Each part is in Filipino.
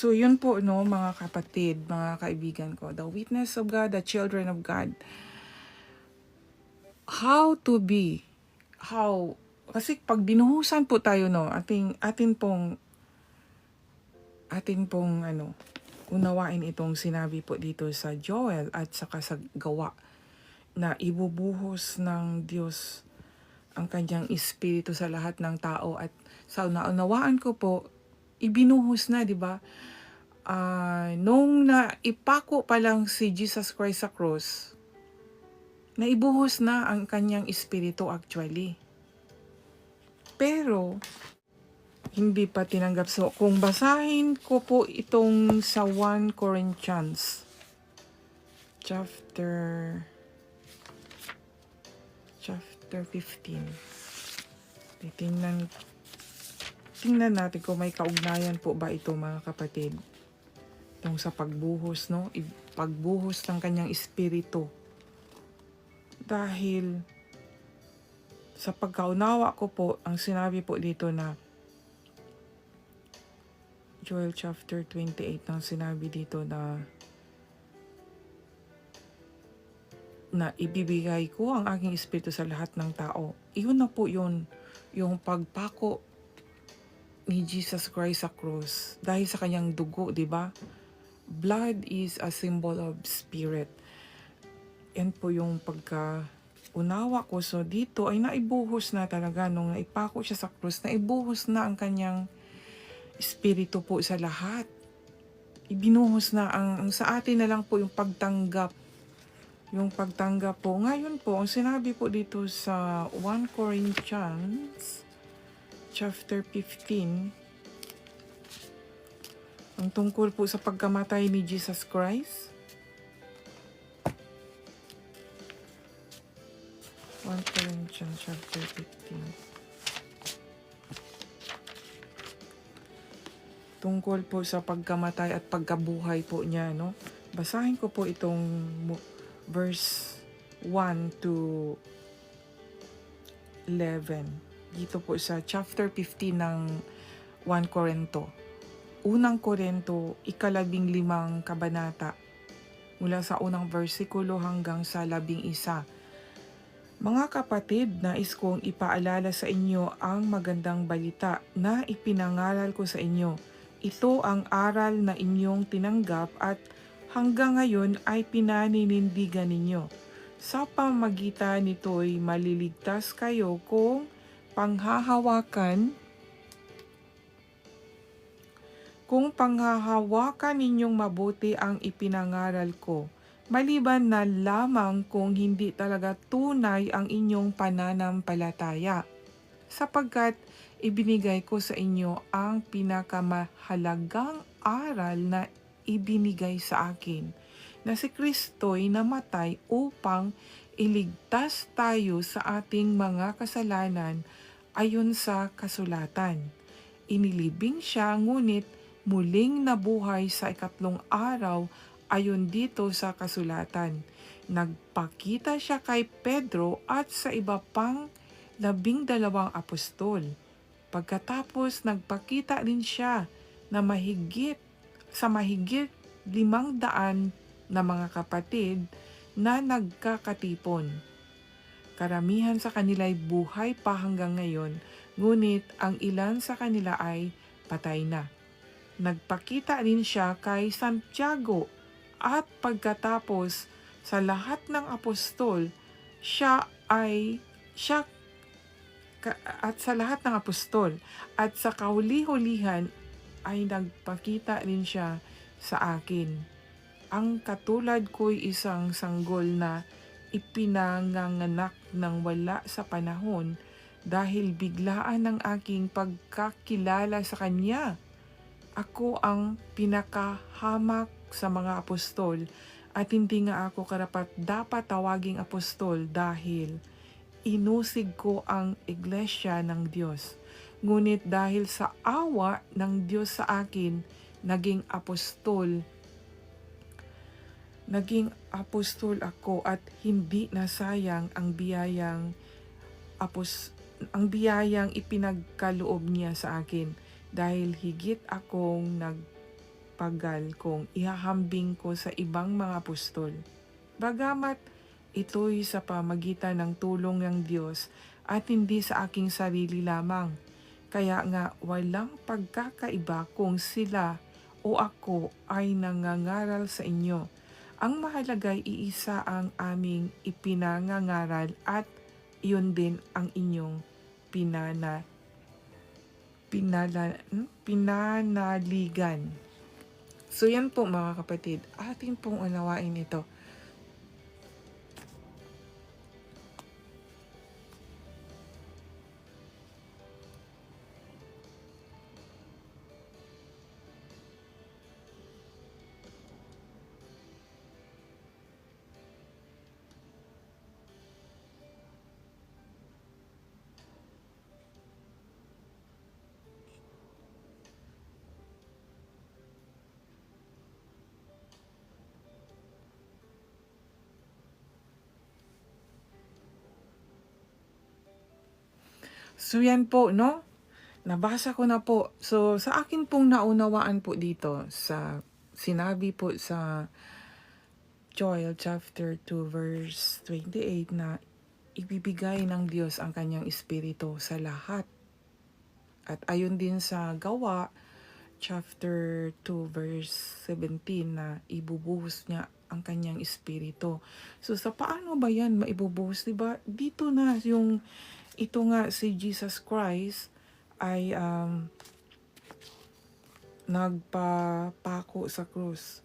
So yun po no mga kapatid, mga kaibigan ko, the witness of God, the children of God. How to be, kasi pag binuhusan po tayo no, atin pong unawain itong sinabi po dito sa Joel at saka sa gawa na ibubuhos ng Diyos ang kanyang espiritu sa lahat ng tao, at sa naunawaan ko po, ibinuhos na, di ba? Nung naipako pa lang si Jesus Christ sa cross, naibuhos na ang kanyang espiritu actually. Pero, hindi pa tinanggap. So, kung basahin ko po itong sa 1 Corinthians, chapter 15. Tingnan natin kung may kaugnayan po ba ito mga kapatid. Itong sa pagbuhos, no? Pagbuhos ng kanyang espiritu. Dahil sa pagkaunawa ko po, ang sinabi po dito na Joel chapter 28 ang sinabi dito na ibibigay ko ang aking espiritu sa lahat ng tao. Iyon na po yun, yung pagpako ni Jesus Christ sa cross dahil sa kanyang dugo, di ba? Blood is a symbol of spirit. Yan po yung pagkaunawa ko. So dito ay naibuhos na talaga nung naipako siya sa cross, naibuhos na ang kanyang espiritu po sa lahat. Ibinuhos na ang sa atin na lang po yung pagtanggap. Yung pagtanggap po. Ngayon po, ang sinabi po dito sa 1 Corinthians chapter 15, ang tungkol po sa pagkamatay ni Jesus Christ. 1 Corinthians chapter 15. Tungkol po sa pagkamatay at pagkabuhay po niya, no? Basahin ko po itong verse 1 to 11. Dito po sa chapter 15 ng 1 Corinto. Unang Corinto, 15 kabanata, mula sa unang versikulo hanggang sa 11. Mga kapatid, nais kong ipaalala sa inyo ang magandang balita na ipinangaral ko sa inyo. Ito ang aral na inyong tinanggap at hanggang ngayon ay pinaninindigan ninyo. Sa pamamagitan nito'y maliligtas kayo kung panghahawakan ninyong mabuti ang ipinangaral ko, maliban na lamang kung hindi talaga tunay ang inyong pananampalataya, sapagkat ibinigay ko sa inyo ang pinakamahalagang aral na ibinigay sa akin, na si Kristo'y namatay upang iligtas tayo sa ating mga kasalanan ayon sa kasulatan. Inilibing siya, ngunit muling nabuhay sa ikatlong araw ayon dito sa kasulatan. Nagpakita siya kay Pedro at sa iba pang 12 apostol. Pagkatapos nagpakita din siya na mahigit 500 na mga kapatid na nagkakatipon. Karamihan sa kanila ay buhay pa hanggang ngayon, ngunit ang ilan sa kanila ay patay na. Nagpakita din siya kay Santiago, at pagkatapos sa lahat ng apostol, at sa kahuli-hulihan ay nagpakita din siya sa akin. Ang katulad ko'y isang sanggol na ipinanganganak ng wala sa panahon dahil biglaan ng aking pagkakilala sa kanya. Ako ang pinakahamak sa mga apostol, at hindi nga ako karapat-dapat tawaging apostol dahil inusig ko ang iglesia ng Diyos. Ngunit dahil sa awa ng Diyos sa akin, naging apostol ako, at hindi nasayang ang biyayang ipinagkaloob niya sa akin, dahil higit akong pagpapagpagal kong ihahambing ko sa ibang mga apostol. Bagamat ito'y sa pamagitan ng tulong ng Diyos at hindi sa aking sarili lamang. Kaya nga walang pagkakaiba kung sila o ako ay nangangaral sa inyo. Ang mahalaga ay iisa ang aming ipinangangaral at iyon din ang inyong pinanaligan. So yan po mga kapatid, atin pong unawain ito. So yan po, no? Nabasa ko na po. So sa akin pong naunawaan po dito sa sinabi po sa Joel chapter 2 verse 28 na ibibigay ng Diyos ang kanyang espiritu sa lahat. At ayon din sa Gawa chapter 2 verse 17 na ibubuhos niya ang kanyang espiritu. So sa paano ba yan maibubuhos, 'di ba? Dito na yung ito nga si Jesus Christ ay nagpapako sa krus.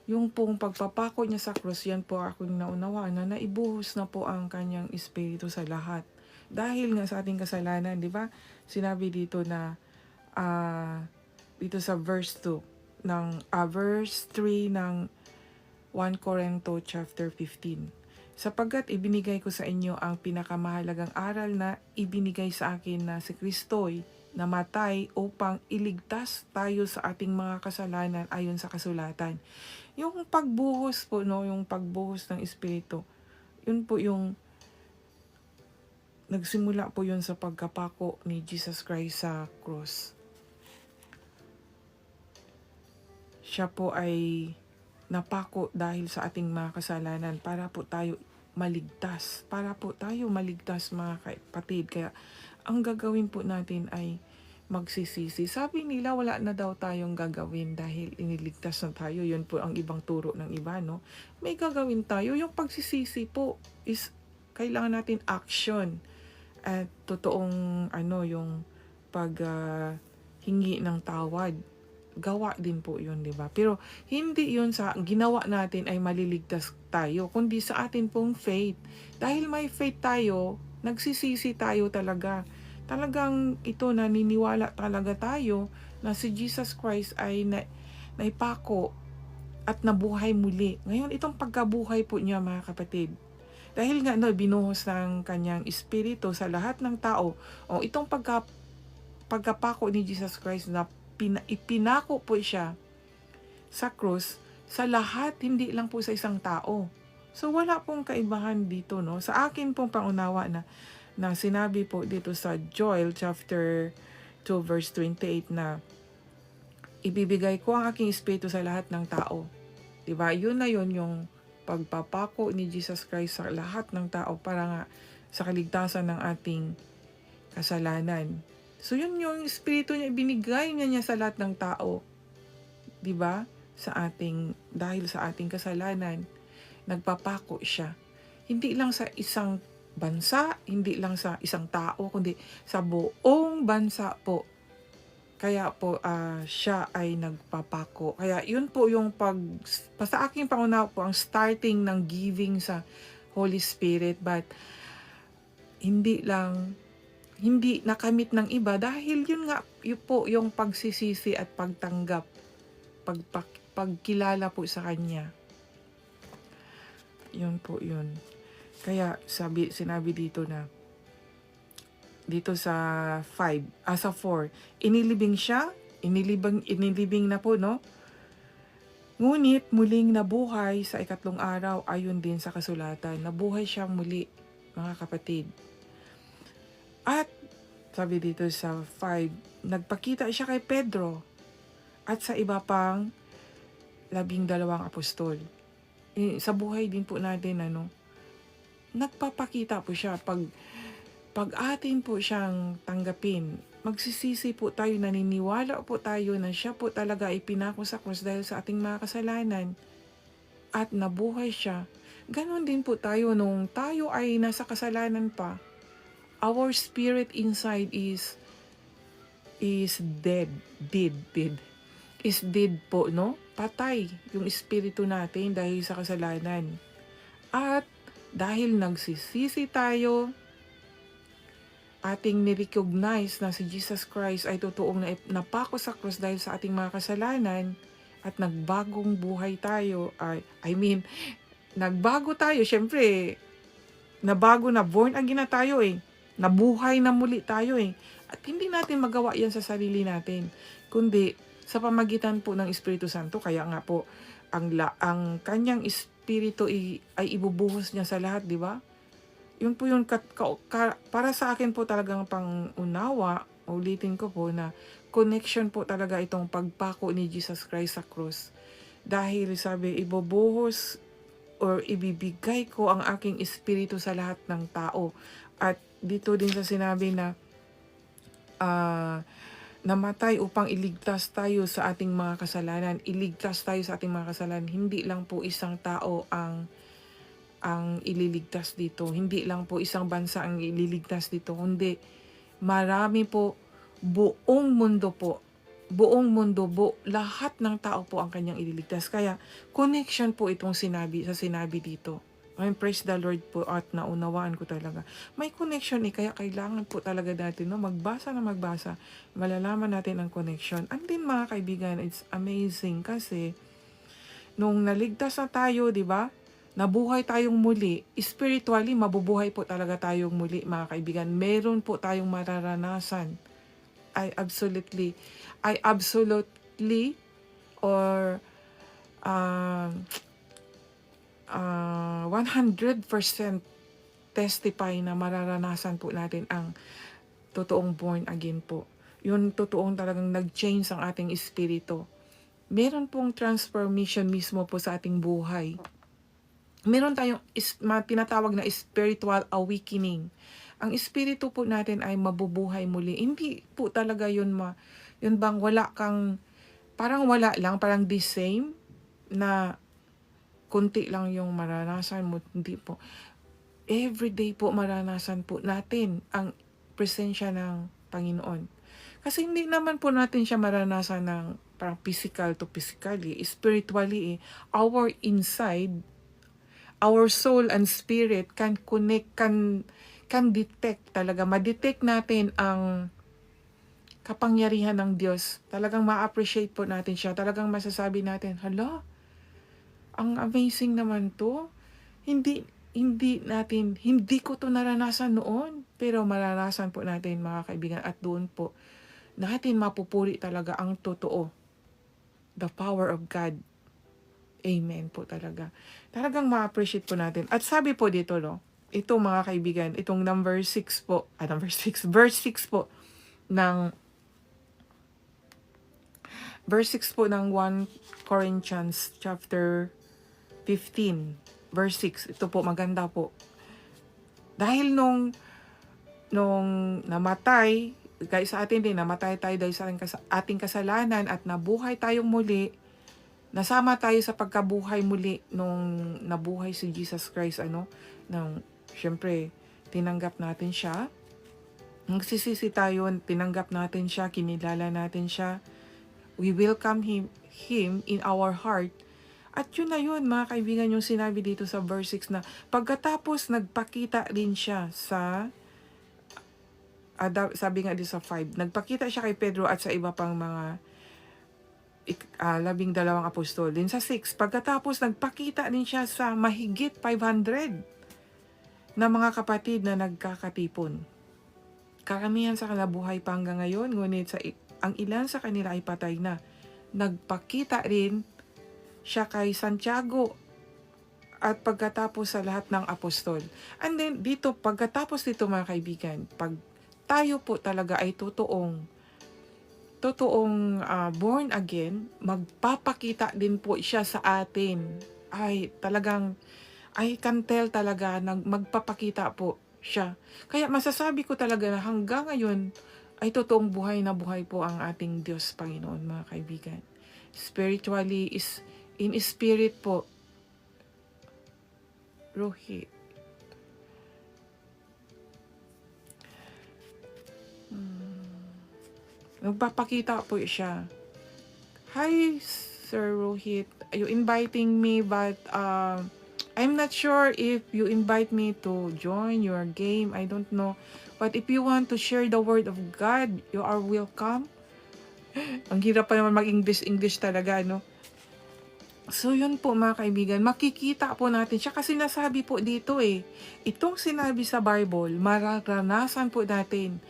Yung pong pagpapako niya sa krus, yan po aking naunawaan na naibuhos na po ang kanyang espiritu sa lahat. Dahil nga sa ating kasalanan, di ba? Sinabi dito na dito sa verse 2 ng verse 3 ng 1 Corinto chapter 15. Sapagkat ibinigay ko sa inyo ang pinakamahalagang aral na ibinigay sa akin na si Kristo'y namatay upang iligtas tayo sa ating mga kasalanan ayon sa kasulatan. Yung pagbuhos po, no, yung pagbuhos ng Espiritu, yun po yung nagsimula po yun sa pagkapako ni Jesus Christ sa cross. Siya po ay napako dahil sa ating mga kasalanan para po tayo maligtas. Para po tayo maligtas mga kapatid. Kaya ang gagawin po natin ay magsisisi. Sabi nila wala na daw tayong gagawin dahil iniligtas na tayo. Yun po ang ibang turo ng iba, no? May gagawin tayo. Yung pagsisisi po is kailangan natin action. At totoong yung hingi ng tawad. Gawa din po yun, di ba? Pero hindi yun sa ginawa natin ay maliligtas tayo, kundi sa atin pong faith. Dahil may faith tayo, nagsisisi tayo talaga. Talagang ito, naniniwala talaga tayo na si Jesus Christ ay naipako at nabuhay muli. Ngayon, itong pagkabuhay po niya mga kapatid, dahil nga binuhos ng kanyang espiritu sa lahat ng tao, itong pagkapako ni Jesus Christ na ipinako po siya sa krus sa lahat, hindi lang po sa isang tao. So wala pong kaibahan dito, no? Sa akin pong pangunawa na sinabi po dito sa Joel chapter 2 verse 28 na ibibigay ko ang aking espiritu sa lahat ng tao. Diba? Yun na yun yung pagpapako ni Jesus Christ sa lahat ng tao para nga sa kaligtasan ng ating kasalanan. So yun yung espiritu niya, binigay niya sa lahat ng tao. 'Di ba? Dahil sa ating kasalanan, nagpapako siya. Hindi lang sa isang bansa, hindi lang sa isang tao, kundi sa buong bansa po. Kaya po siya ay nagpapako. Kaya yun po yung sa aking pangunawa po ang starting ng giving sa Holy Spirit, but hindi nakamit ng iba dahil yun nga yun po yung pagsisisi at pagtanggap, pagkilala po sa Kanya. Yun po yun. Kaya sinabi dito sa 4, inilibing siya, inilibing na po, no? Ngunit muling nabuhay sa ikatlong araw ayon din sa kasulatan. Nabuhay siya muli, mga kapatid. At sabi dito sa 5, nagpakita siya kay Pedro at sa iba pang 12 apostol. Sa buhay din po natin, nagpapakita po siya pag atin po siyang tanggapin, magsisisi po tayo, naniniwala po tayo na siya po talaga ay pinako sa krus dahil sa ating mga kasalanan at nabuhay siya. Ganon din po tayo nung tayo ay nasa kasalanan pa. Our spirit inside is dead. Is dead po, no? Patay yung espiritu natin dahil sa kasalanan. At dahil nagsisisi tayo, ating nirecognize na si Jesus Christ ay totoong napako sa krus dahil sa ating mga kasalanan at nagbagong buhay tayo. Nagbago tayo. Syempre, nabago na, born again na tayo Nabuhay na muli tayo At hindi natin magawa yan sa sarili natin, kundi sa pamagitan po ng Espiritu Santo. Kaya nga po, ang kanyang Espiritu ay ibubuhos niya sa lahat, di ba? Yun po yun, para sa akin po talagang pang-unawa, ulitin ko po na connection po talaga itong pagpako ni Jesus Christ sa krus. Dahil sabi, ibubuhos or ibibigay ko ang aking espiritu sa lahat ng tao. At dito din sa sinabi na namatay upang iligtas tayo sa ating mga kasalanan. Iligtas tayo sa ating mga kasalanan. Hindi lang po isang tao ang ililigtas dito. Hindi lang po isang bansa ang ililigtas dito. Kundi marami po, buong mundo, lahat ng tao po ang kanyang ililigtas. Kaya connection po itong sinabi dito. Praise the Lord po at naunawaan ko talaga. May connection kaya kailangan po talaga natin magbasa, malalaman natin ang connection. And then mga kaibigan, it's amazing kasi nung naligtas na tayo, di ba? Nabuhay tayong muli, spiritually mabubuhay po talaga tayong muli mga kaibigan. Meron po tayong mararanasan. I absolutely or 100% testify na mararanasan po natin ang totoong born again po. Yun totoong talagang nag-change ang ating espiritu. Meron pong transformation mismo po sa ating buhay. Meron tayong tinatawag na spiritual awakening. Ang espiritu po natin ay mabubuhay muli. Hindi po talaga yun bang wala kang, parang wala lang, parang the same, na kunti lang yung maranasan mo. Hindi po. Everyday po maranasan po natin ang presensya ng Panginoon. Kasi hindi naman po natin siya maranasan ng parang physical to physically, spiritually. Our inside, our soul and spirit can connect, can detect talaga. Ma-detect natin ang kapangyarihan ng Diyos. Talagang ma-appreciate po natin siya. Talagang masasabi natin, hala, ang amazing naman to. Hindi ko to naranasan noon. Pero maranasan po natin mga kaibigan. At doon po, natin mapupuri talaga ang totoo. The power of God. Amen po talaga. Talagang ma-appreciate po natin. At sabi po dito, ito mga kaibigan, itong verse 6 po ng verse 6 po ng 1 Corinthians chapter 15, verse 6. Ito po, maganda po. Dahil nung namatay, guys, sa atin din, namatay tayo dahil sa ating kasalanan at nabuhay tayong muli, nasama tayo sa pagkabuhay muli nung nabuhay si Jesus Christ, syempre, tinanggap natin siya. Nagsisisi tayo, tinanggap natin siya, kinilala natin siya. We welcome him in our heart. At yun na yun, mga kaibigan, yung sinabi dito sa verse 6 na pagkatapos nagpakita rin siya sabi nga dito sa 5, nagpakita siya kay Pedro at sa iba pang mga 12 apostol. Din sa 6, pagkatapos nagpakita din siya sa mahigit 500 na mga kapatid na nagkakatipon. Karamihan sa kalabuhay pa hanggang ngayon, ngunit ang ilan sa kanila ay patay na. Nagpakita rin siya kay Santiago at pagkatapos sa lahat ng apostol. And then dito, pagkatapos dito mga kaibigan, pag tayo po talaga ay totoong totoong born again, magpapakita din po siya sa atin. Ay, talagang, I can tell talaga na magpapakita po siya. Kaya masasabi ko talaga na hanggang ngayon ay totoong buhay na buhay po ang ating Diyos, Panginoon, mga kaibigan. Spiritually is in spirit po, Rohi. Magpapakita po siya. Hi, Sir Rohit. You inviting me, but I'm not sure if you invite me to join your game. I don't know. But if you want to share the word of God, you are welcome. Ang hirap pa naman mag-English talaga, no? So yun po mga kaibigan, makikita po natin siya kasi nasabi po dito itong sinabi sa Bible, mararanasan po natin,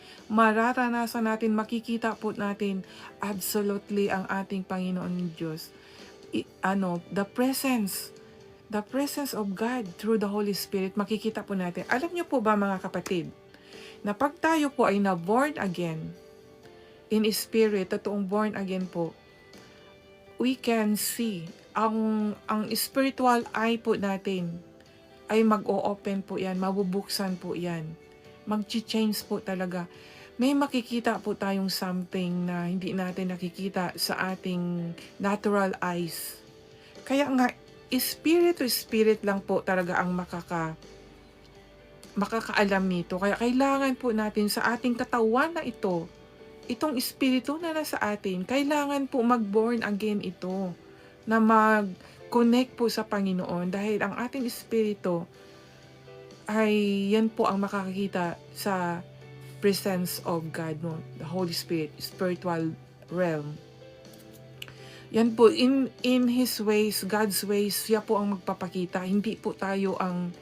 makikita po natin absolutely ang ating Panginoon Diyos. The presence of God through the Holy Spirit, makikita po natin. Alam niyo po ba mga kapatid, na pag tayo po ay na-born again, in spirit, totoong born again po, we can see, ang spiritual eye po natin ay mag-o-open po yan, mabubuksan po yan, mag-change po talaga. May makikita po tayong something na hindi natin nakikita sa ating natural eyes. Kaya nga, spirit to spirit lang po talaga ang makakaalam nito. Kaya kailangan po natin sa ating katawan na ito, itong espiritu na nasa atin, kailangan po mag-born again ito, na mag-connect po sa Panginoon, dahil ang ating espiritu ay yan po ang makakakita sa presence of God, no? The Holy Spirit, spiritual realm. Yan po, in His ways, God's ways, siya po ang magpapakita. Hindi po tayo ang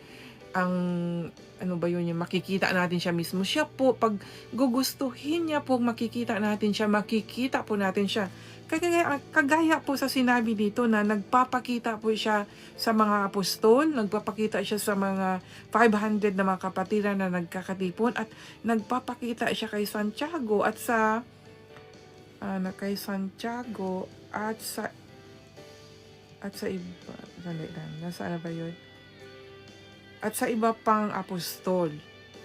ano ba yun, yung makikita natin siya mismo. Siya po, pag gugustuhin niya po, makikita natin siya, makikita po natin siya. Kagaya po sa sinabi dito na nagpapakita po siya sa mga apostol, nagpapakita siya sa mga 500 na mga kapatiran na nagkakatipon, at nagpapakita siya kay Santiago at sa iba, nasaan na ba yun? At sa iba pang apostol,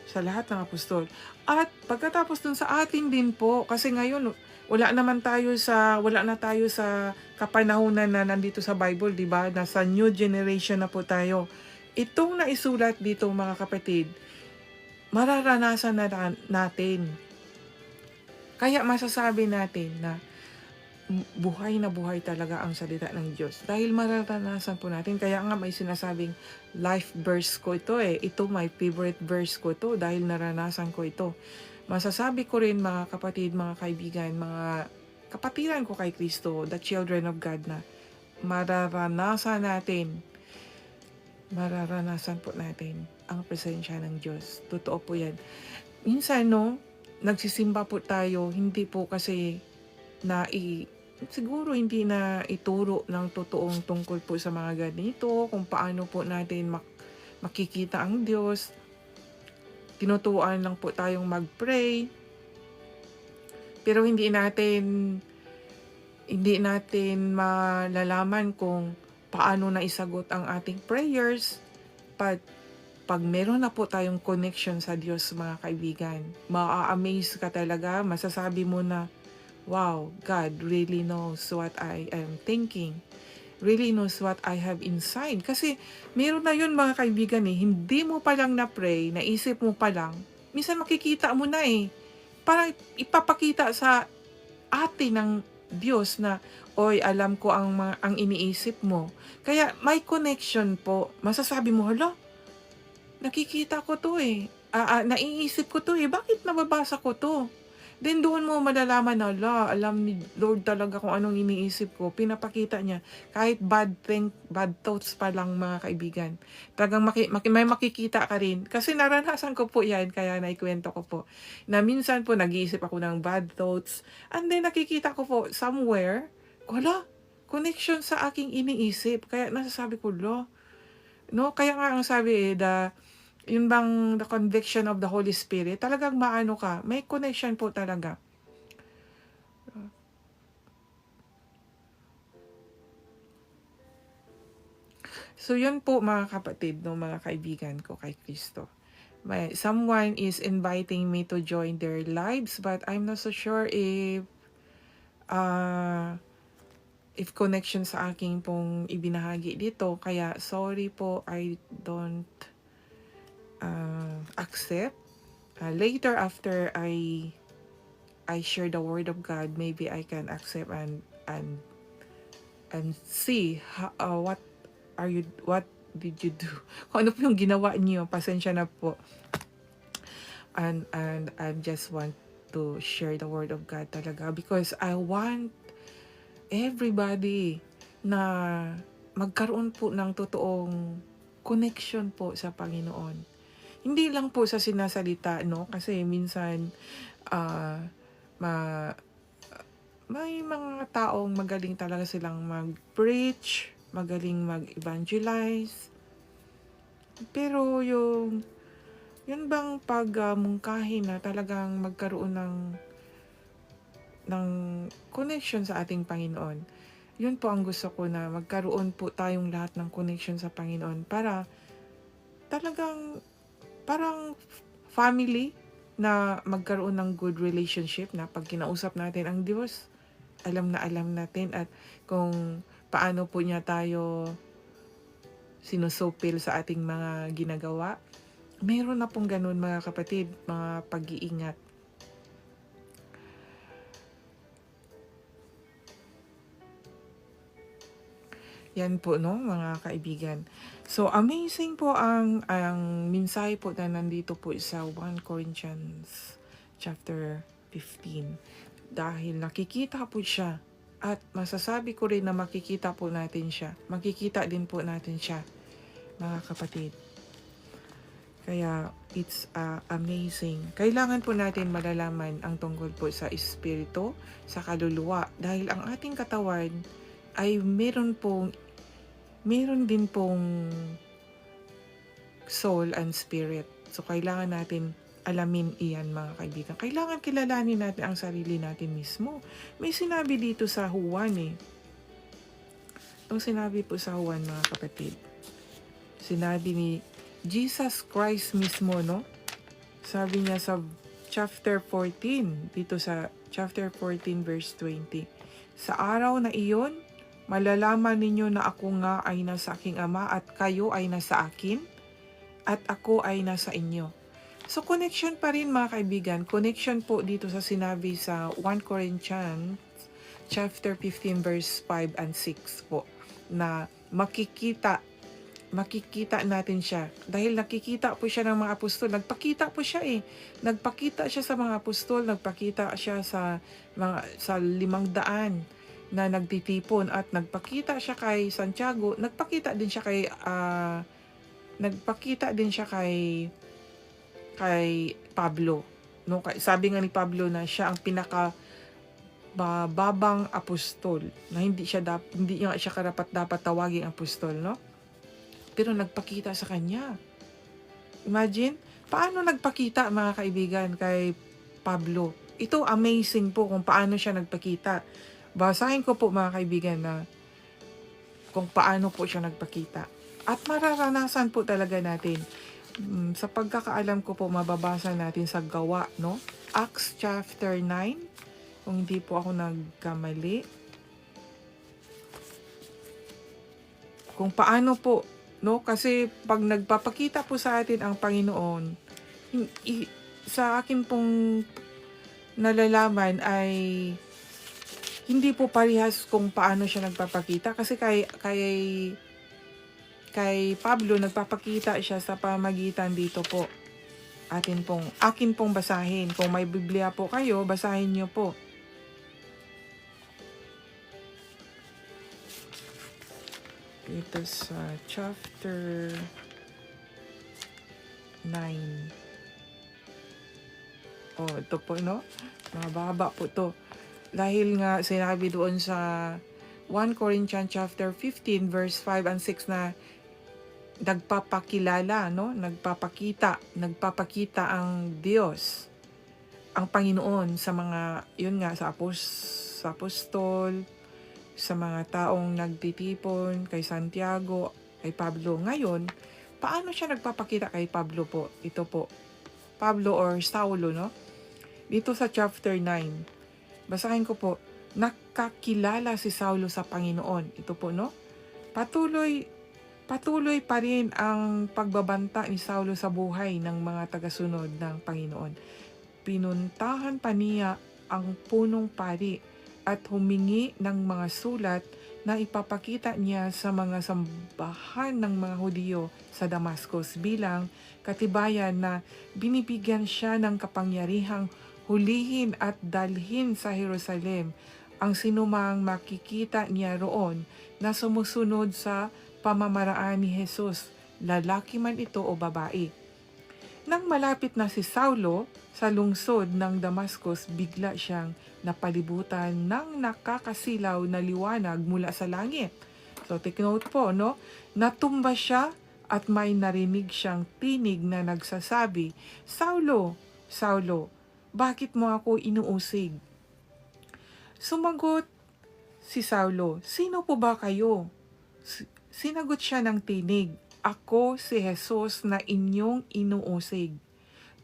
sa lahat ng apostol. At pagkatapos dun sa atin din po, kasi ngayon wala na tayo sa kapanahunan na nandito sa Bible, di ba? Nasa new generation na po tayo. Itong naisulat dito mga kapatid, mararanasan na natin. Kaya masasabi natin na buhay na buhay talaga ang salita ng Diyos. Dahil mararanasan po natin. Kaya nga may sinasabing life verse ko ito Ito my favorite verse ko ito dahil naranasan ko ito. Masasabi ko rin mga kapatid, mga kaibigan, mga kapatiran ko kay Kristo, the children of God, na mararanasan po natin ang presensya ng Diyos. Totoo po yan. Minsan nagsisimba po tayo, hindi po kasi siguro hindi na ituro ng totoong tungkol po sa mga ganito, kung paano po natin makikita ang Diyos. Tinuturuan lang po tayong mag-pray, pero hindi natin malalaman kung paano na isagot ang ating prayers. Pag meron na po tayong connection sa Diyos mga kaibigan, ma-amaze ka talaga, masasabi mo na, wow, God really knows what I am thinking. Really knows what I have inside. Kasi meron na yun mga kaibigan hindi mo pa lang na-pray, naisip mo pa lang, minsan makikita mo na parang ipapakita sa atin ng Diyos na, oy, alam ko ang iniisip mo. Kaya may connection po. Masasabi mo, hala, nakikita ko to naiisip ko to bakit nababasa ko to? Then doon mo malalaman na, alam ni Lord talaga kung anong iniisip ko. Pinapakita niya. Kahit bad thoughts pa lang mga kaibigan. Talagang may makikita ka rin. Kasi naranasan ko po yan, kaya naikwento ko po. Na minsan po nag-iisip ako ng bad thoughts. And then nakikita ko po somewhere, wala, connection sa aking iniisip. Kaya nasasabi ko, kaya nga ang sabi yun bang the conviction of the Holy Spirit, talagang maano ka, may connection po talaga. So yun po mga kapatid, no, mga kaibigan ko kay Kristo. Someone is inviting me to join their lives, but I'm not so sure uh, if connection sa aking pong ibinahagi dito. Kaya sorry po, I don't accept. Later after I share the word of God, maybe I can accept and see what did you do? Kung ano po yung ginawa niyo, pasensya na po. And I just want to share the word of God talaga because I want everybody na magkaroon po ng totoong connection po sa Panginoon. Hindi lang po sa sinasalita, no? Kasi minsan ah, ma may mga taong magaling talaga silang mag-preach, magaling mag-evangelize. Pero yun bang pagmungkahi na talagang magkaroon ng connection sa ating Panginoon. Yun po ang gusto ko, na magkaroon po tayong lahat ng connection sa Panginoon para talagang parang family, na magkaroon ng good relationship, na pag kinausap natin ang Diyos, alam na alam natin at kung paano po niya tayo sinusupil sa ating mga ginagawa. Meron na pong ganun mga kapatid, mga pag-iingat. Yan po, no, mga kaibigan. So amazing po ang mensahe po na nandito po sa 1 Corinthians chapter 15. Dahil nakikita po siya, at masasabi ko rin na makikita po natin siya. Makikita din po natin siya, mga kapatid. Kaya it's amazing. Kailangan po natin malalaman ang tungkol po sa espiritu, sa kaluluwa. Dahil ang ating katawan ay meron din pong soul and spirit. So kailangan natin alamin iyan, mga kaibigan. Kailangan kilalanin natin ang sarili natin mismo. May sinabi dito sa Juan Itong sinabi po sa Juan, mga kapatid. Sinabi ni Jesus Christ mismo, no? Sabi niya sa chapter 14, dito sa chapter 14 verse 20. Sa araw na iyon, malalaman ninyo na ako nga ay nasa aking Ama at kayo ay nasa akin at ako ay nasa inyo. So connection pa rin, mga kaibigan. Connection po dito sa sinabi sa 1 Corinthians chapter 15 verse 5 and 6 po, na makikita natin siya. Dahil nakikita po siya ng mga apostol. Nagpakita po siya Nagpakita siya sa mga apostol, nagpakita siya sa 500 na nagtitipon, at nagpakita siya kay Santiago, nagpakita din siya kay Pablo, no? Sabi nga ni Pablo na siya ang pinaka babang apostol, na hindi nga siya karapat-dapat tawaging apostol, no? Pero nagpakita sa kanya. Imagine, paano nagpakita, mga kaibigan, kay Pablo? Ito amazing po kung paano siya nagpakita. Basahin ko po, mga kaibigan, na kung paano po siya nagpakita. At mararanasan po talaga natin. Sa pagkakaalam ko po, mababasa natin sa Gawa, no? Acts chapter 9, kung hindi po ako nagkamali. Kung paano po, no? Kasi pag nagpapakita po sa atin ang Panginoon, sa akin pong nalalaman ay hindi po parehas kung paano siya nagpapakita. Kasi kay Pablo, nagpapakita siya sa pamagitan dito po. Akin pong basahin. Kung may Biblia po kayo, basahin niyo po. Ito sa chapter 9. Ito po, no? Mababa po to. Dahil nga sinabi doon sa 1 Corinthians chapter 15 verse 5 and 6 na nagpapakilala, no? Nagpapakita ang Diyos, ang Panginoon sa mga, yun nga, sa apostol, sa mga taong nagtitipon, kay Santiago, kay Pablo. Ngayon, paano siya nagpapakita kay Pablo po? Ito po, Pablo or Saulo, no? Dito sa chapter 9, basahin ko po, nakakilala si Saulo sa Panginoon. Ito po, no? Patuloy pa rin ang pagbabanta ni Saulo sa buhay ng mga tagasunod ng Panginoon. Pinuntahan pa niya ang punong pari at humingi ng mga sulat na ipapakita niya sa mga sambahan ng mga Hudyo sa Damascus bilang katibayan na binibigyan siya ng kapangyarihang hulihin at dalhin sa Jerusalem ang sinumang makikita niya roon na sumusunod sa pamamaraan ni Jesus, lalaki man ito o babae. Nang malapit na si Saulo sa lungsod ng Damascus, bigla siyang napalibutan ng nakakasilaw na liwanag mula sa langit. So take note po, no? Natumba siya at may narinig siyang tinig na nagsasabi, Saulo, Saulo, bakit mo ako inuusig? Sumagot si Saulo, sino po ba kayo? Sinagot siya ng tinig, ako si Jesus na inyong inuusig.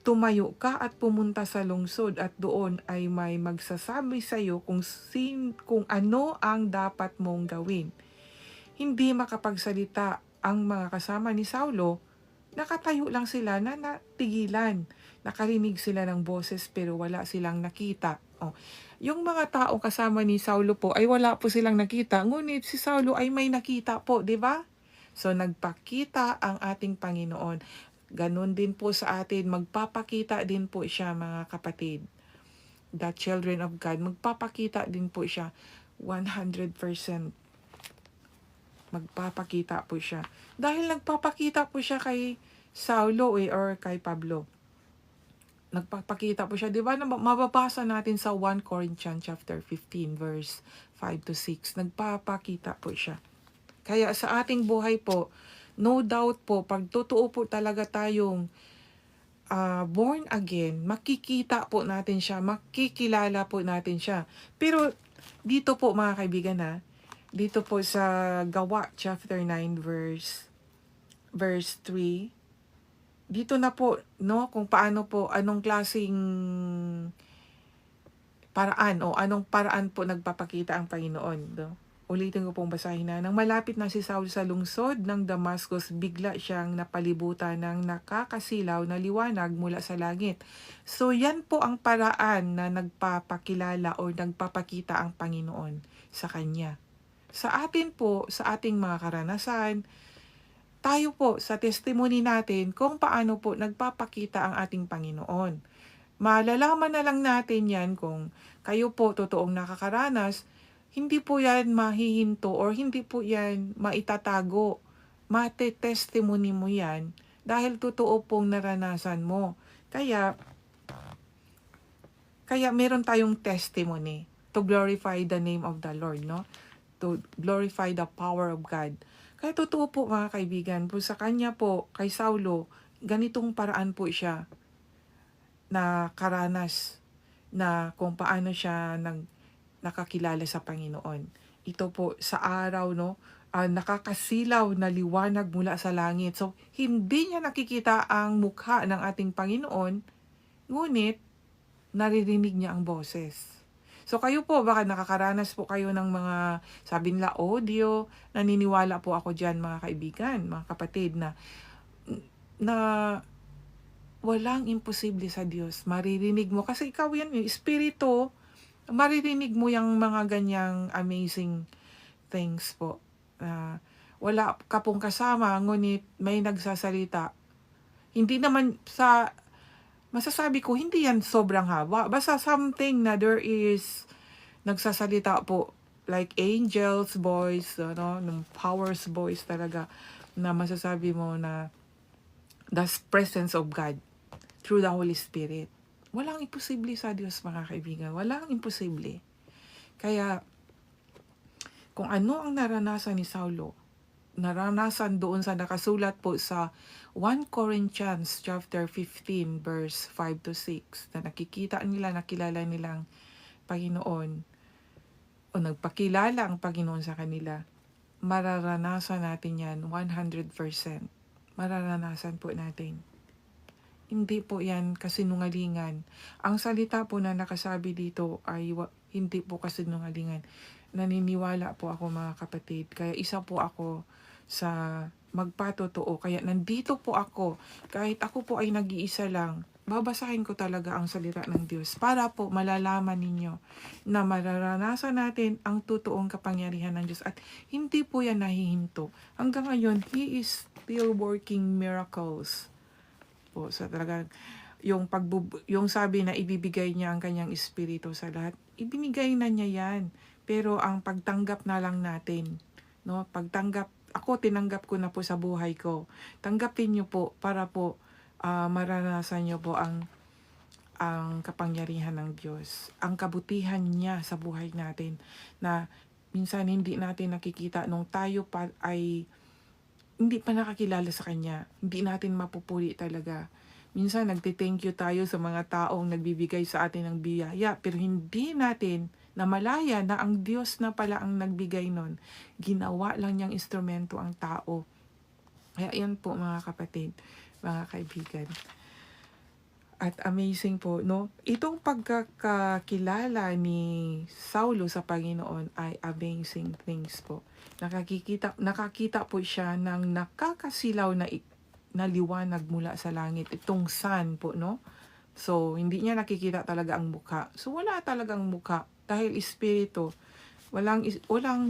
Tumayo ka at pumunta sa lungsod at doon ay may magsasabi sa iyo kung ano ang dapat mong gawin. Hindi makapagsalita ang mga kasama ni Saulo, nakatayo lang sila na natigilan. Nakarinig sila ng boses pero wala silang nakita. Yung mga tao kasama ni Saulo po ay wala po silang nakita, ngunit si Saulo ay may nakita po, di ba? So nagpakita ang ating Panginoon. Ganon din po sa atin, magpapakita din po siya mga kapatid. The children of God, magpapakita din po siya 100%. Magpapakita po siya. Dahil nagpapakita po siya kay Saulo or kay Pablo. Nagpapakita po siya, di ba? Mababasa natin sa 1 Corinthians chapter 15 verse 5 to 6. Nagpapakita po siya. Kaya sa ating buhay po, no doubt po, pag totoo po talaga tayong born again, makikita po natin siya, makikilala po natin siya. Pero dito po mga kaibigan dito po sa Gawa chapter 9 verse 3, dito na po, no, kung paano po, anong klaseng paraan o anong paraan po nagpapakita ang Panginoon. No? Ulitin ko pong basahin na. Nang malapit na si Saulo sa lungsod ng Damascus, bigla siyang napalibutan ng nakakasilaw na liwanag mula sa langit. So yan po ang paraan na nagpapakilala o nagpapakita ang Panginoon sa kanya. Sa atin po, sa ating mga karanasan, tayo po sa testimony natin kung paano po nagpapakita ang ating Panginoon. Malalaman na lang natin yan kung kayo po totoong nakakaranas, hindi po yan mahihinto or hindi po yan maitatago. Mate-testimony mo yan dahil totoo pong naranasan mo. Kaya meron tayong testimony to glorify the name of the Lord, no? To glorify the power of God. Kaya totoo po mga kaibigan, po sa kanya po, kay Saulo, ganitong paraan po siya na karanas na kung paano siya nakakilala sa Panginoon. Ito po sa araw, no, nakakasilaw na liwanag mula sa langit. So, hindi niya nakikita ang mukha ng ating Panginoon, ngunit naririnig niya ang boses. So kayo po, baka nakakaranas po kayo ng mga, sabi nila, audio. Naniniwala po ako dyan mga kaibigan, mga kapatid, na walang imposible sa Diyos. Maririnig mo, kasi ikaw yan, yung espiritu, maririnig mo yung mga ganyang amazing things po. Wala ka pong kasama, ngunit may nagsasalita. Hindi naman masasabi ko, hindi yan sobrang haba. Basta something na there is nagsasalita po, like angels voice, ng powers voice talaga, na masasabi mo na the presence of God through the Holy Spirit. Walang imposible sa Diyos mga kaibigan. Walang imposible. Kaya, kung ano ang naranasan ni Saulo, naranasan doon sa nakasulat po sa 1 Corinthians chapter 15 verse 5 to 6 na nakilala nilang Panginoon o nagpakilala ang Panginoon sa kanila. mararanasan natin yan 100%. Mararanasan po natin. Hindi po yan kasinungalingan. Ang salita po na nakasabi dito ay hindi po kasinungalingan. Naniniwala po ako mga kapatid. Kaya isa po ako sa magpatotoo. Kaya nandito po ako. Kahit ako po ay nag-iisa lang, babasahin ko talaga ang salita ng Diyos para po malalaman ninyo na mararanasan natin ang totoong kapangyarihan ng Diyos. At hindi po yan nahihinto. Hanggang ngayon, He is still working miracles po. Sa talagang yung sabi na ibibigay niya ang kanyang espiritu sa lahat, ibinigay na niya yan. Pero ang pagtanggap na lang natin, no? Tinanggap ko na po sa buhay ko. Tanggapin niyo po para po maranasan niyo po ang kapangyarihan ng Diyos, ang kabutihan niya sa buhay natin na minsan hindi natin nakikita nung tayo pa ay hindi pa nakakilala sa Kanya. Hindi natin mapupuli talaga. Minsan nagte-thank you tayo sa mga taong nagbibigay sa atin ng biyaya, pero hindi natin namalaya na ang Diyos na pala ang nagbigay nun. Ginawa lang niyang instrumento ang tao. Kaya yan po mga kapatid, mga kaibigan. At amazing po, no? Itong pagkakakilala ni Saulo sa Panginoon ay amazing things po. Nakakita po siya ng nakakasilaw na liwanag mula sa langit. Itong sun po, no? So, hindi niya nakikita talaga ang mukha. So, wala talagang mukha. Dahil espiritu, walang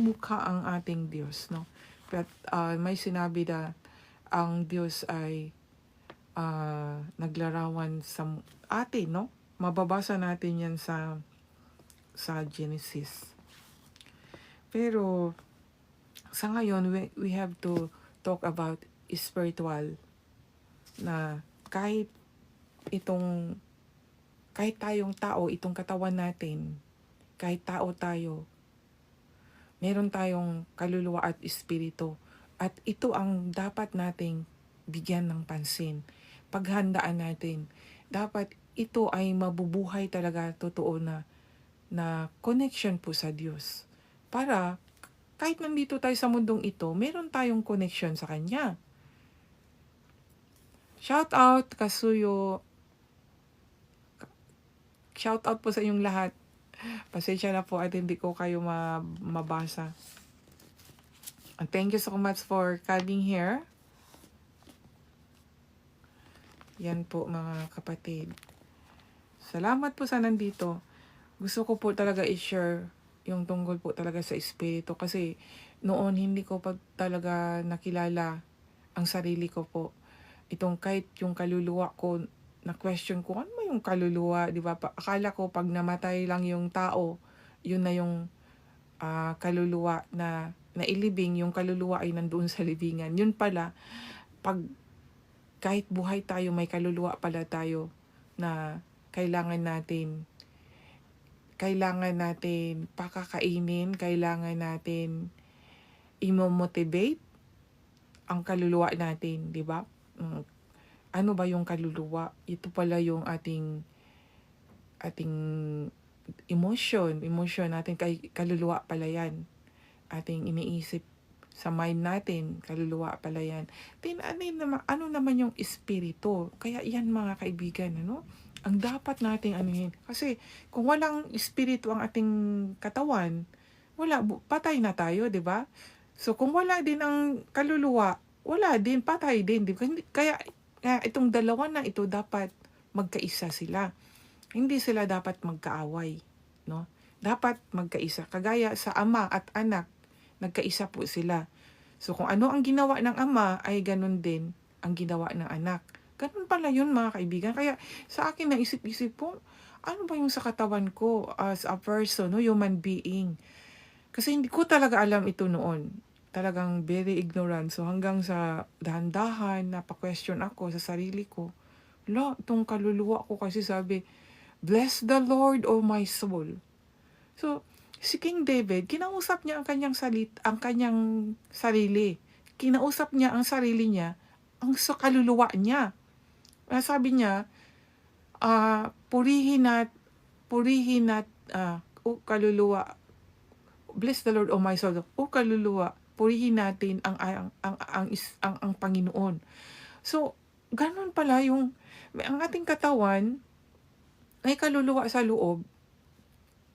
mukha ang ating Diyos, no? But may sinabi na ang Diyos ay naglarawan sa atin, no? Mababasa natin yan sa Genesis. Pero sa ngayon, we have to talk about spiritual na kahit tayong tao, itong katawan natin, kahit tao tayo, meron tayong kaluluwa at espiritu. At ito ang dapat nating bigyan ng pansin. Paghandaan natin. Dapat ito ay mabubuhay talaga totoo na connection po sa Diyos. Para kahit nandito tayo sa mundong ito, meron tayong connection sa Kanya. Shout out Kasuyo. Shout out po sa inyong lahat. Pasensya na po at hindi ko kayo mabasa. And thank you so much for coming here. Yan po mga kapatid. Salamat po sa nandito. Gusto ko po talaga i-share yung tungkol po talaga sa espiritu kasi noon hindi ko pa talaga nakilala ang sarili ko po. Itong kahit yung kaluluwa ko, na-question ko, ano ba yung kaluluwa, di ba? Akala ko pag namatay lang yung tao, yun na yung kaluluwa na nailibing, yung kaluluwa ay nandoon sa libingan. Yun pala, kahit buhay tayo, may kaluluwa pala tayo na kailangan natin pakakainin, kailangan natin i-motivate ang kaluluwa natin, di ba? Ano ba yung kaluluwa? Ito pala yung ating emotion natin, kaluluwa pala yan. Ating iniisip sa mind natin, kaluluwa pala yan. Then, ano naman yung espiritu? Kaya yan mga kaibigan, ano? Ang dapat nating anuhin. Kasi kung walang espiritu ang ating katawan, patay na tayo, di ba? So kung wala din ang kaluluwa, wala din, patay din. Di ba? Kaya itong dalawa na ito dapat magkaisa sila. Hindi sila dapat magkaaway, no? Dapat magkaisa. Kagaya sa ama at anak, nagkaisa po sila. So kung ano ang ginawa ng ama, ay ganun din ang ginawa ng anak. Ganun pala yun mga kaibigan. Kaya sa akin naisip-isip po, ano ba yung sa katawan ko as a person, no? Human being. Kasi hindi ko talaga alam ito noon. Talagang very ignorant. So hanggang sa dahan-dahan, napa-question ako sa sarili ko. Itong kaluluwa ko kasi sabi, bless the Lord, O my soul. So, si King David, kinausap niya ang kanyang sarili. Kinausap niya ang sarili niya, ang sa kaluluwa niya. Sabi niya, purihin at o kaluluwa, bless the Lord, O my soul. O kaluluwa, purihin natin ang Panginoon. So, gano'n pala yung ang ating katawan ay kaluluwa sa loob,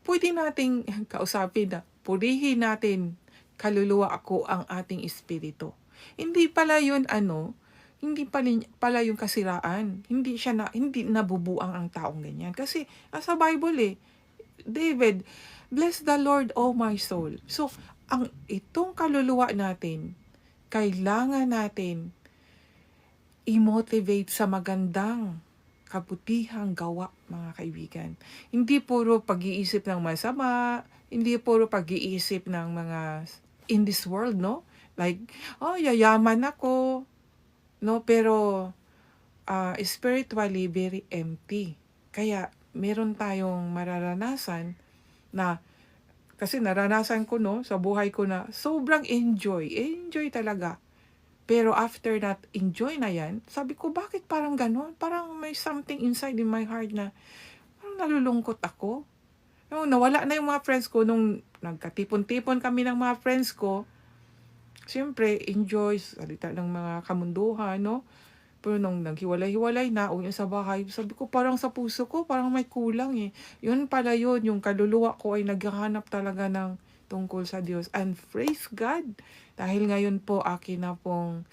puwede nating kausapin na, purihin natin, kaluluwa ako ang ating espiritu. Hindi pala yun hindi pala yung kasiraan, hindi nabubuang ang taong ganyan. Kasi sa Bible David, "Bless the Lord, O my soul." So, itong kaluluwa natin, kailangan natin i-motivate sa magandang kabutihang gawa, mga kaibigan. Hindi puro pag-iisip ng masama, hindi puro pag-iisip ng mga in this world, no? Like, yayaman ako, no? Pero spiritually very empty. Kaya meron tayong mararanasan na, kasi naranasan ko, no, sa buhay ko na sobrang enjoy talaga. Pero after that enjoy na yan, sabi ko, bakit parang gano'n? Parang may something inside in my heart na parang nalulungkot ako. Nung nawala na yung mga friends ko, nung nagkatipon-tipon kami ng mga friends ko, siyempre enjoy, salita ng mga kamunduhan, no? Pero nung naghiwalay-hiwalay na, uwi sa bahay, sabi ko parang sa puso ko, parang may kulang Yun pala yun, yung kaluluwa ko ay naghahanap talaga ng tungkol sa Diyos. And praise God, dahil ngayon po akin na pong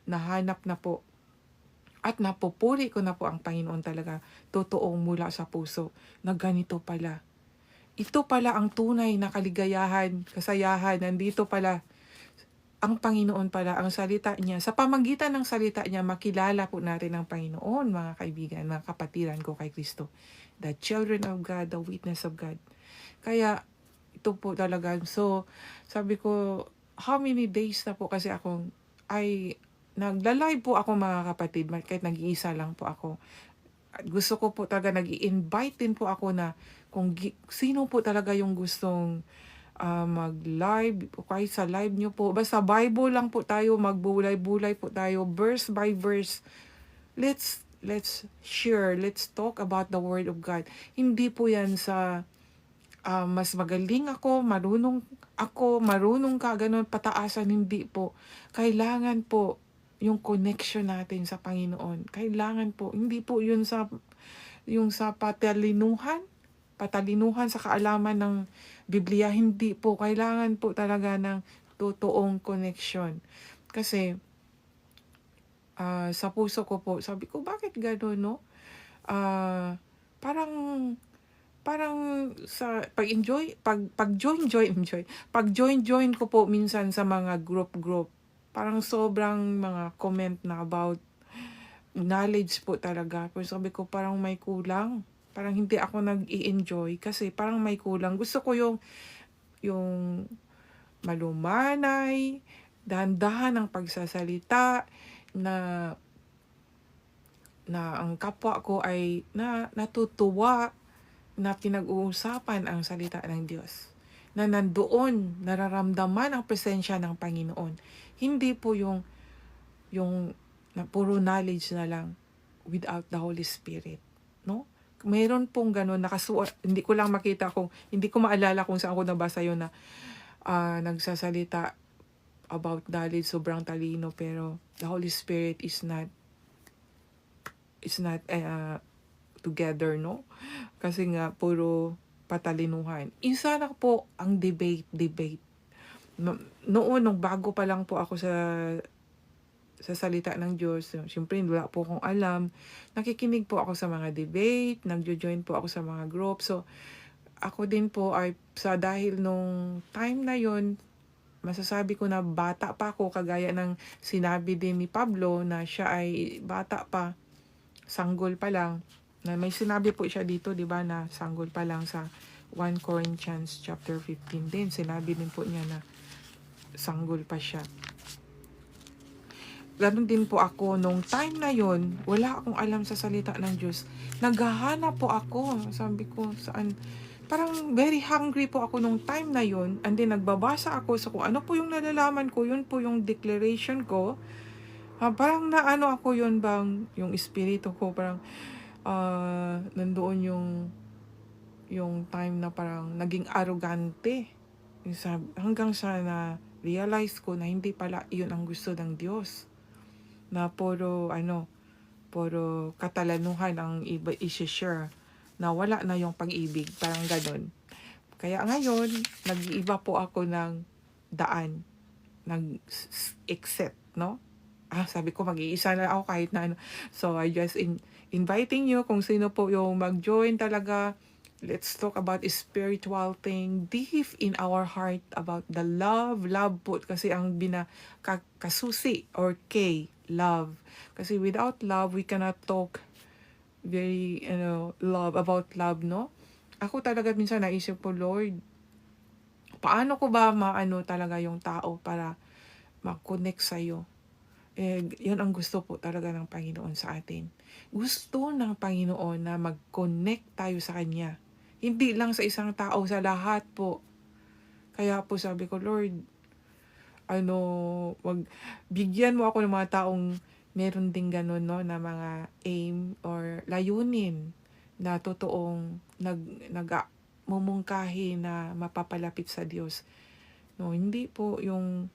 nahanap na po at napupuri ko na po ang Panginoon talaga, totoong mula sa puso, na ganito pala. Ito pala ang tunay na kaligayahan, kasayahan, nandito pala ang Panginoon pala, ang salita niya. Sa pamagitan ng salita niya, makilala po natin ang Panginoon, mga kaibigan, mga kapatiran ko kay Kristo. The children of God, the witness of God. Kaya, ito po talaga. So, sabi ko, how many days na po kasi nagla-live po ako, mga kapatid, kahit nag-iisa lang po ako. At gusto ko po talaga, nag-i-invite din po ako na kung sino po talaga yung gustong mag-live, o kahit sa live nyo po, basta Bible lang po tayo, magbulay-bulay po tayo, verse by verse. Let's share, let's talk about the Word of God. Hindi po yan sa mas magaling ako, marunong ka, ganun, pataasan, hindi po. Kailangan po yung connection natin sa Panginoon. Kailangan po, hindi po yun yung sa patalinuhan sa kaalaman ng Biblia, hindi po. Kailangan po talaga ng totoong connection. Kasi sa puso ko po, sabi ko, bakit gano'n, no? Parang sa pag-join ko po minsan sa mga group, parang sobrang mga comment na about knowledge po talaga. Pero sabi ko, parang may kulang. Parang hindi ako nag-i-enjoy kasi parang may kulang. Gusto ko yung malumanay, dahan-dahan ang pagsasalita, na ang kapwa ko ay natutuwa na pinag-uusapan ang salita ng Diyos. Na nandoon, nararamdaman ang presensya ng Panginoon. Hindi po yung na puro knowledge na lang without the Holy Spirit, no? Mayroon pong gano'n, hindi ko lang makita hindi ko maalala kung saan ko nabasa yun na nagsasalita about knowledge, sobrang talino, pero the Holy Spirit is not together, no? Kasi nga, puro patalinuhan. Isa na po ang debate. Noon, nung bago pa lang po ako sa salita ng Diyos, siyempre wala po akong alam. Nakikinig po ako sa mga debate, nagjo-join po ako sa mga group. So, ako din po ay dahil nung time na yon, masasabi ko na bata pa ako, kagaya ng sinabi din ni Pablo na siya ay bata pa, sanggol pa lang. Na may sinabi po siya dito, 'di ba, na sanggol pa lang sa 1 Corinthians chapter 15 din. Sinabi din po niya na sanggol pa siya. Ganon din po ako, nung time na yon, wala akong alam sa salita ng Diyos. Naghahanap po ako, sabi ko, saan, parang very hungry po ako nung time na yon, and then nagbabasa ako sa kung ano po yung nalalaman ko, yun po yung declaration ko. Parang naano ako yun, bang yung espiritu ko, parang nandoon yung time na parang naging arrogante. Hanggang sa realize ko na hindi pala yun ang gusto ng Diyos. Na puro katalanuhan ang iba i-share. Na wala na yung pag-ibig, parang ganon. Kaya ngayon, nag-iiba po ako ng daan, nag-accept, no? Sabi ko mag-iisa na ako kahit na ano. So, I just inviting you kung sino po yung mag-join talaga. Let's talk about spiritual thing deep in our heart about the love. Love po kasi ang kasusi or K, love. Kasi without love, we cannot talk very, love, about love, no? Ako talaga minsan naisip ko, Lord, paano ko ba maano talaga yung tao para mag-connect sa'yo? Yun ang gusto po talaga ng Panginoon sa atin. Gusto ng Panginoon na mag-connect tayo sa Kanya. Hindi lang sa isang tao, sa lahat po. Kaya po sabi ko, Lord, bigyan mo ako ng mga taong meron din ganun, no, na mga aim or layunin na totoong mumungkahi na mapapalapit sa Diyos. No, hindi po yung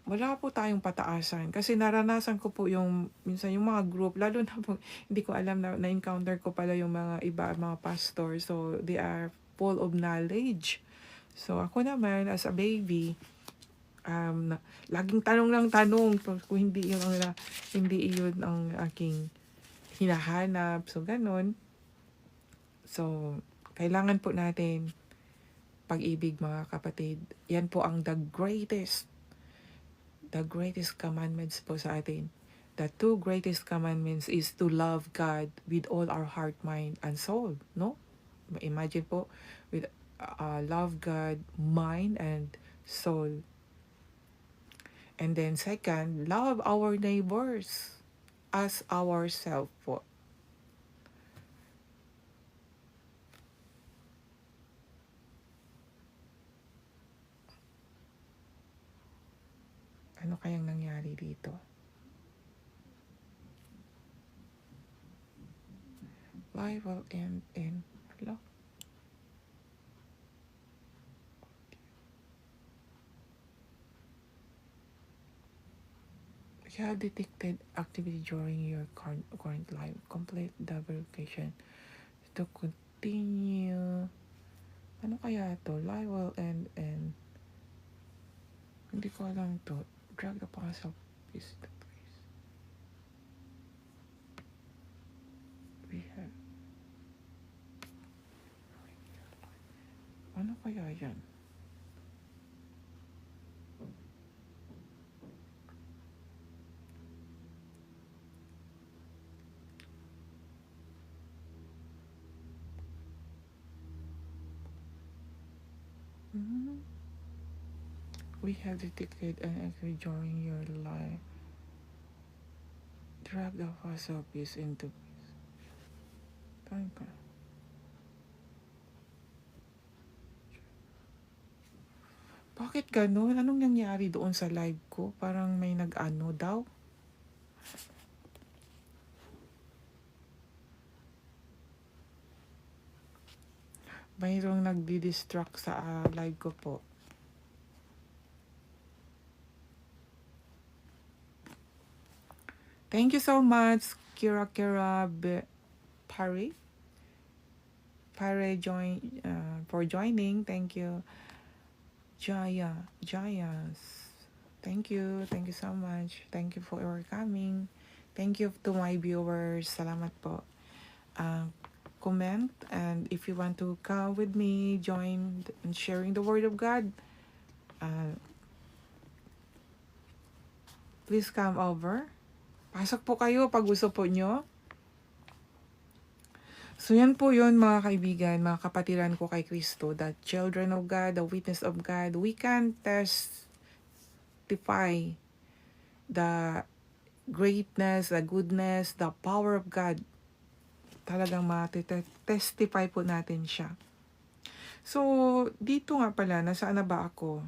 wala po tayong pataasan. Kasi naranasan ko po yung, minsan yung mga group, lalo na po, hindi ko alam na-encounter ko pala yung mga iba, mga pastor. So, they are full of knowledge. So, ako naman, as a baby, laging tanong lang tanong kung hindi yun ang aking hinahanap. So, ganun. So, kailangan po natin pag-ibig, mga kapatid. Yan po ang the greatest commandments po sa atin. The two greatest commandments is to love God with all our heart, mind, and soul. No? Imagine po, with love God, mind, and soul. And then second, love our neighbors as ourselves po. Ano kayang nangyari dito? Life will end in, hello? You have detected activity during your current life. Complete the verification to continue. Ano kaya to? Life will end in, hindi ko alam to. Drag the past of peace to place. We have. Ano kaya yan? We have detected an activity during your life. Drag the past of peace into peace. Tangka. Bakit ganun? Anong nangyari doon sa live ko? Parang may nag-ano daw. Mayroong nagdi-distract sa live ko po. Thank you so much, Kira Pare for joining. Thank you. Jayas. Thank you so much. Thank you for coming. Thank you to my viewers. Salamat po. Comment, and if you want to come with me, join in sharing the word of God, please come over. Pasok po kayo pag gusto po nyo. So yan po yun, mga kaibigan, mga kapatiran ko kay Kristo, the children of God, the witness of God. We can testify the greatness, the goodness, the power of God. Talagang testify po natin siya. So, dito nga pala, nasaan na ba ako?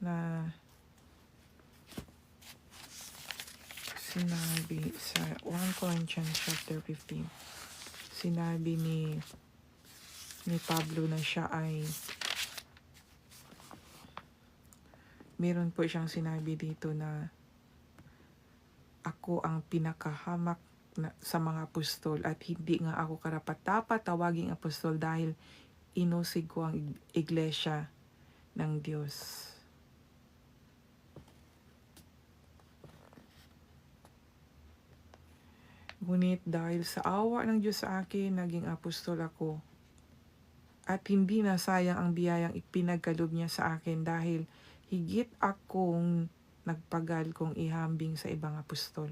Na sinabi sa 1 Corinthians chapter 15, sinabi ni Pablo na siya ay meron po siyang sinabi dito na ako ang pinakahamak sa mga apostol at hindi nga ako karapat-dapat tawaging apostol dahil inusig ko ang iglesia ng Diyos. Ngunit dahil sa awa ng Diyos sa akin, naging apostol ako. At hindi na sayang ang biyayang ipinagkaloob niya sa akin dahil higit akong nagpagal kong ihambing sa ibang apostol.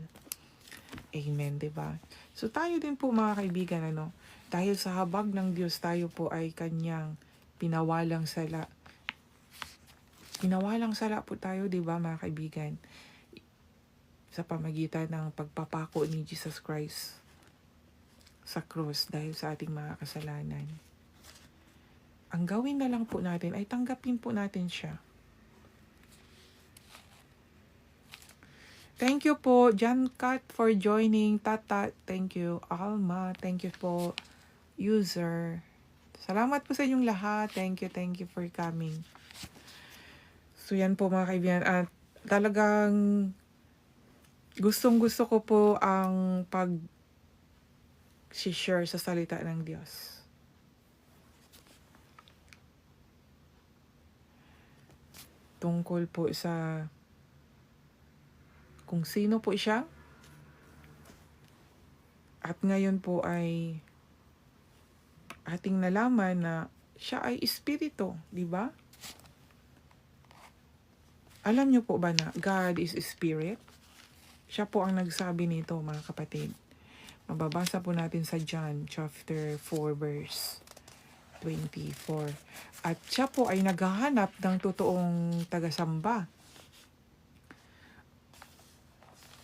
Amen, diba? So tayo din po mga kaibigan, dahil sa habag ng Diyos tayo po ay kanyang pinawalang sala. Pinawalang sala po tayo, diba mga kaibigan? Sa pamagitan ng pagpapako ni Jesus Christ sa krus dahil sa ating mga kasalanan. Ang gawin na lang po natin ay tanggapin po natin siya. Thank you po, John Cat, for joining. Tata, thank you. Alma, thank you po. User, salamat po sa inyong lahat. Thank you for coming. So yan po mga kaibigan. At talagang gustong-gusto ko po ang pag-share sa salita ng Diyos. Tungkol po sa kung sino po siya. At ngayon po ay ating nalaman na siya ay espiritu, di ba? Alam niyo po ba na God is spirit? Siya po ang nagsabi nito, mga kapatid. Mababasa po natin sa John chapter 4 verse 24. At siya po ay naghahanap ng totoong tagasamba.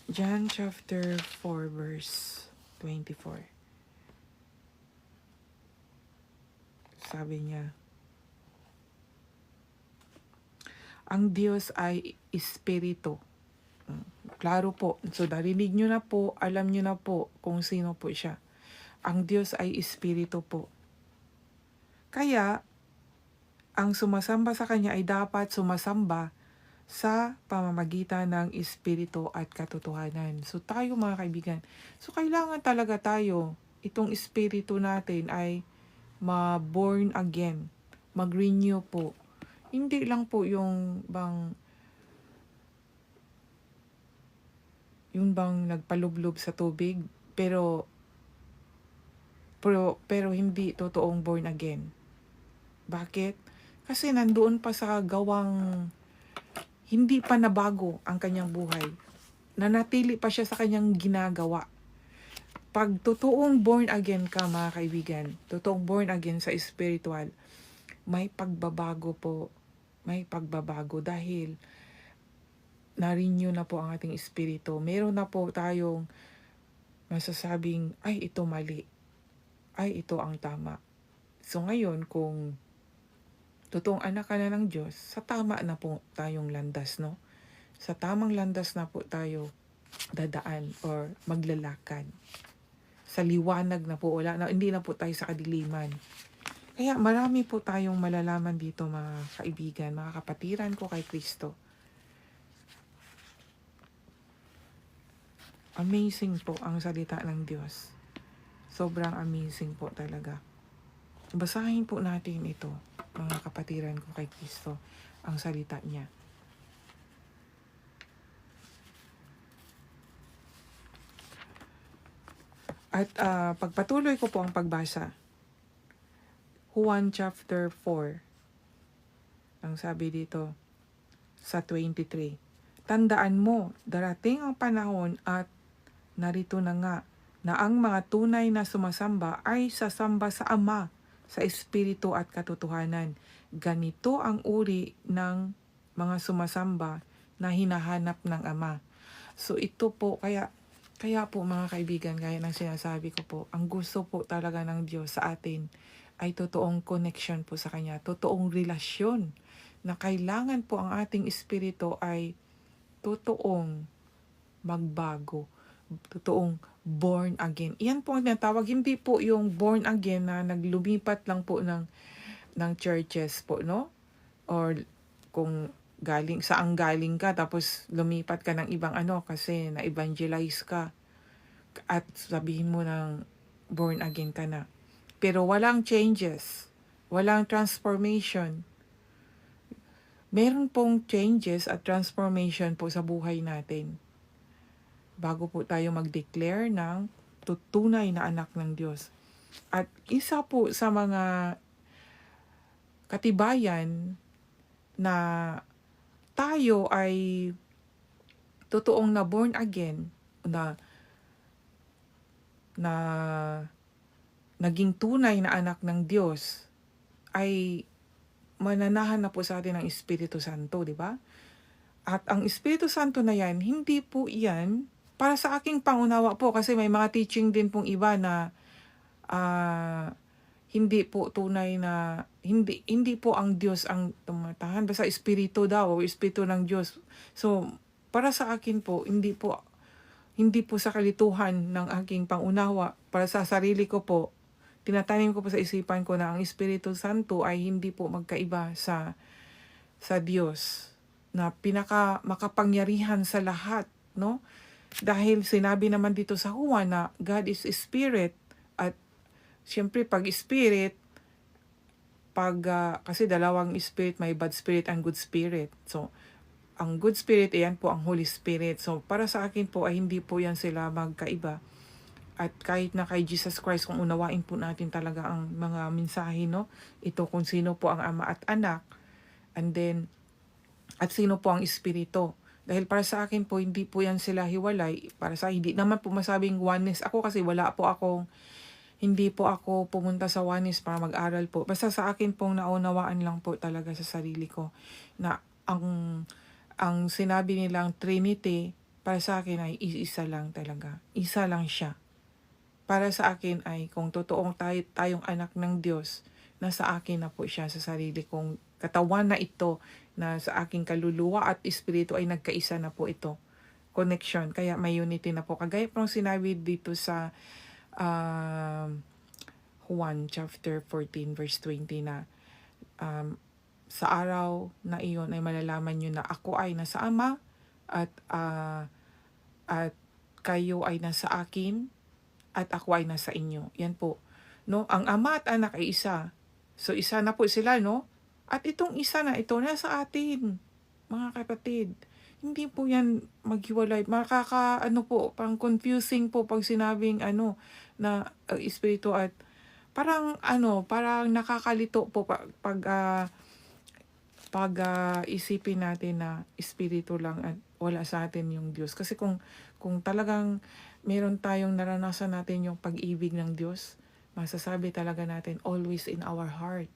John chapter 4 verse 24. Sabi niya, ang Diyos ay espiritu. Klaro po. So narinig nyo na po, alam nyo na po kung sino po siya. Ang Diyos ay espiritu po. Kaya, ang sumasamba sa Kanya ay dapat sumasamba sa pamamagitan ng espiritu at katotohanan. So tayo mga kaibigan, so kailangan talaga tayo, itong espiritu natin ay ma-born again, mag-renew po. Hindi lang po yung bang nagpalublob sa tubig, pero hindi totoong born again. Bakit? Kasi nandoon pa sa gawang hindi pa nabago ang kanyang buhay. Nanatili pa siya sa kanyang ginagawa. Pag totoong born again ka mga kaibigan, totoong born again sa spiritual, may pagbabago po. May pagbabago dahil na-renew na po ang ating espiritu. Meron na po tayong masasabing, ay ito mali. Ay ito ang tama. So ngayon kung totoong anak ka na ng Diyos, sa tama na po tayong landas, no? Sa tamang landas na po tayo dadaan or maglalakad. Sa liwanag na po, hindi na po tayo sa kadiliman. Kaya marami po tayong malalaman dito mga kaibigan, mga kapatiran ko kay Kristo. Amazing po ang salita ng Diyos. Sobrang amazing po talaga. Basahin po natin ito, mga kapatiran ko kay Kristo, ang salita niya. At pagpatuloy ko po ang pagbasa. Juan chapter 4. Ang sabi dito sa 23. Tandaan mo, darating ang panahon at narito na nga na ang mga tunay na sumasamba ay sasamba sa Ama, sa Espiritu at katotohanan. Ganito ang uri ng mga sumasamba na hinahanap ng Ama. So ito po, kaya po mga kaibigan, gaya ng sinasabi ko po, ang gusto po talaga ng Diyos sa atin ay totoong connection po sa Kanya, totoong relasyon na kailangan po ang ating espiritu ay totoong magbago, totoong born again. Iyan po ang tinatawag, hindi po yung born again na naglumipat lang po ng churches po, no? Or kung saan galing ka tapos lumipat ka ng ibang kasi na-evangelize ka at sabihin mo ng born again ka na. Pero walang changes, walang transformation. Meron pong changes at transformation po sa buhay natin bago po tayo mag-declare ng tunay na anak ng Diyos. At isa po sa mga katibayan na tayo ay totoong na born again, na naging tunay na anak ng Diyos, ay mananahan na po sa atin ang Espiritu Santo, di ba? At ang Espiritu Santo na yan, hindi po yan para sa aking pangunawa po, kasi may mga teaching din pong iba na hindi po tunay na, hindi po ang Diyos ang tumatahan, basta Espiritu daw, o Espiritu ng Diyos. So, para sa akin po, hindi po sa kalituhan ng aking pangunawa, para sa sarili ko po, tinatanim ko po sa isipan ko na ang Espiritu Santo ay hindi po magkaiba sa Diyos na makapangyarihan sa lahat, no? Dahil sinabi naman dito sa Juan na God is Spirit, at siyempre pag Spirit, kasi dalawang spirit, may bad spirit and good spirit. So, ang good spirit, iyan po ang Holy Spirit. So, para sa akin po ay hindi po yan sila magkaiba. At kahit na kay Jesus Christ, kung unawain po natin talaga ang mga mensahe, no? Ito kung sino po ang Ama at Anak, and then, at sino po ang Espiritu. Dahil para sa akin po, hindi po yan sila hiwalay. Para sa hindi naman po masabing oneness ako, kasi hindi po ako pumunta sa oneness para mag-aral po. Basta sa akin pong naunawaan lang po talaga sa sarili ko na ang sinabi nilang Trinity, para sa akin ay isa lang talaga. Isa lang siya. Para sa akin ay kung totoong tayong anak ng Diyos, nasa akin na po siya sa sarili kong katawan na ito, na sa aking kaluluwa at espiritu ay nagkaisa na po ito. Connection. Kaya may unity na po. Kagaya pong sinabi dito sa Juan chapter 14 verse 20 na sa araw na iyon ay malalaman nyo na ako ay nasa Ama at kayo ay nasa akin at ako ay nasa inyo. Yan po. No? Ang Ama at Anak ay isa. So isa na po sila, no? At itong isa na ito nasa atin, mga kapatid. Hindi po yan maghiwalay. Parang confusing po pag sinabing na espiritu at parang nakakalito po pag isipin natin na espiritu lang at wala sa atin yung Diyos. Kasi kung talagang meron tayong naranasan natin yung pag-ibig ng Diyos, masasabi talaga natin always in our heart.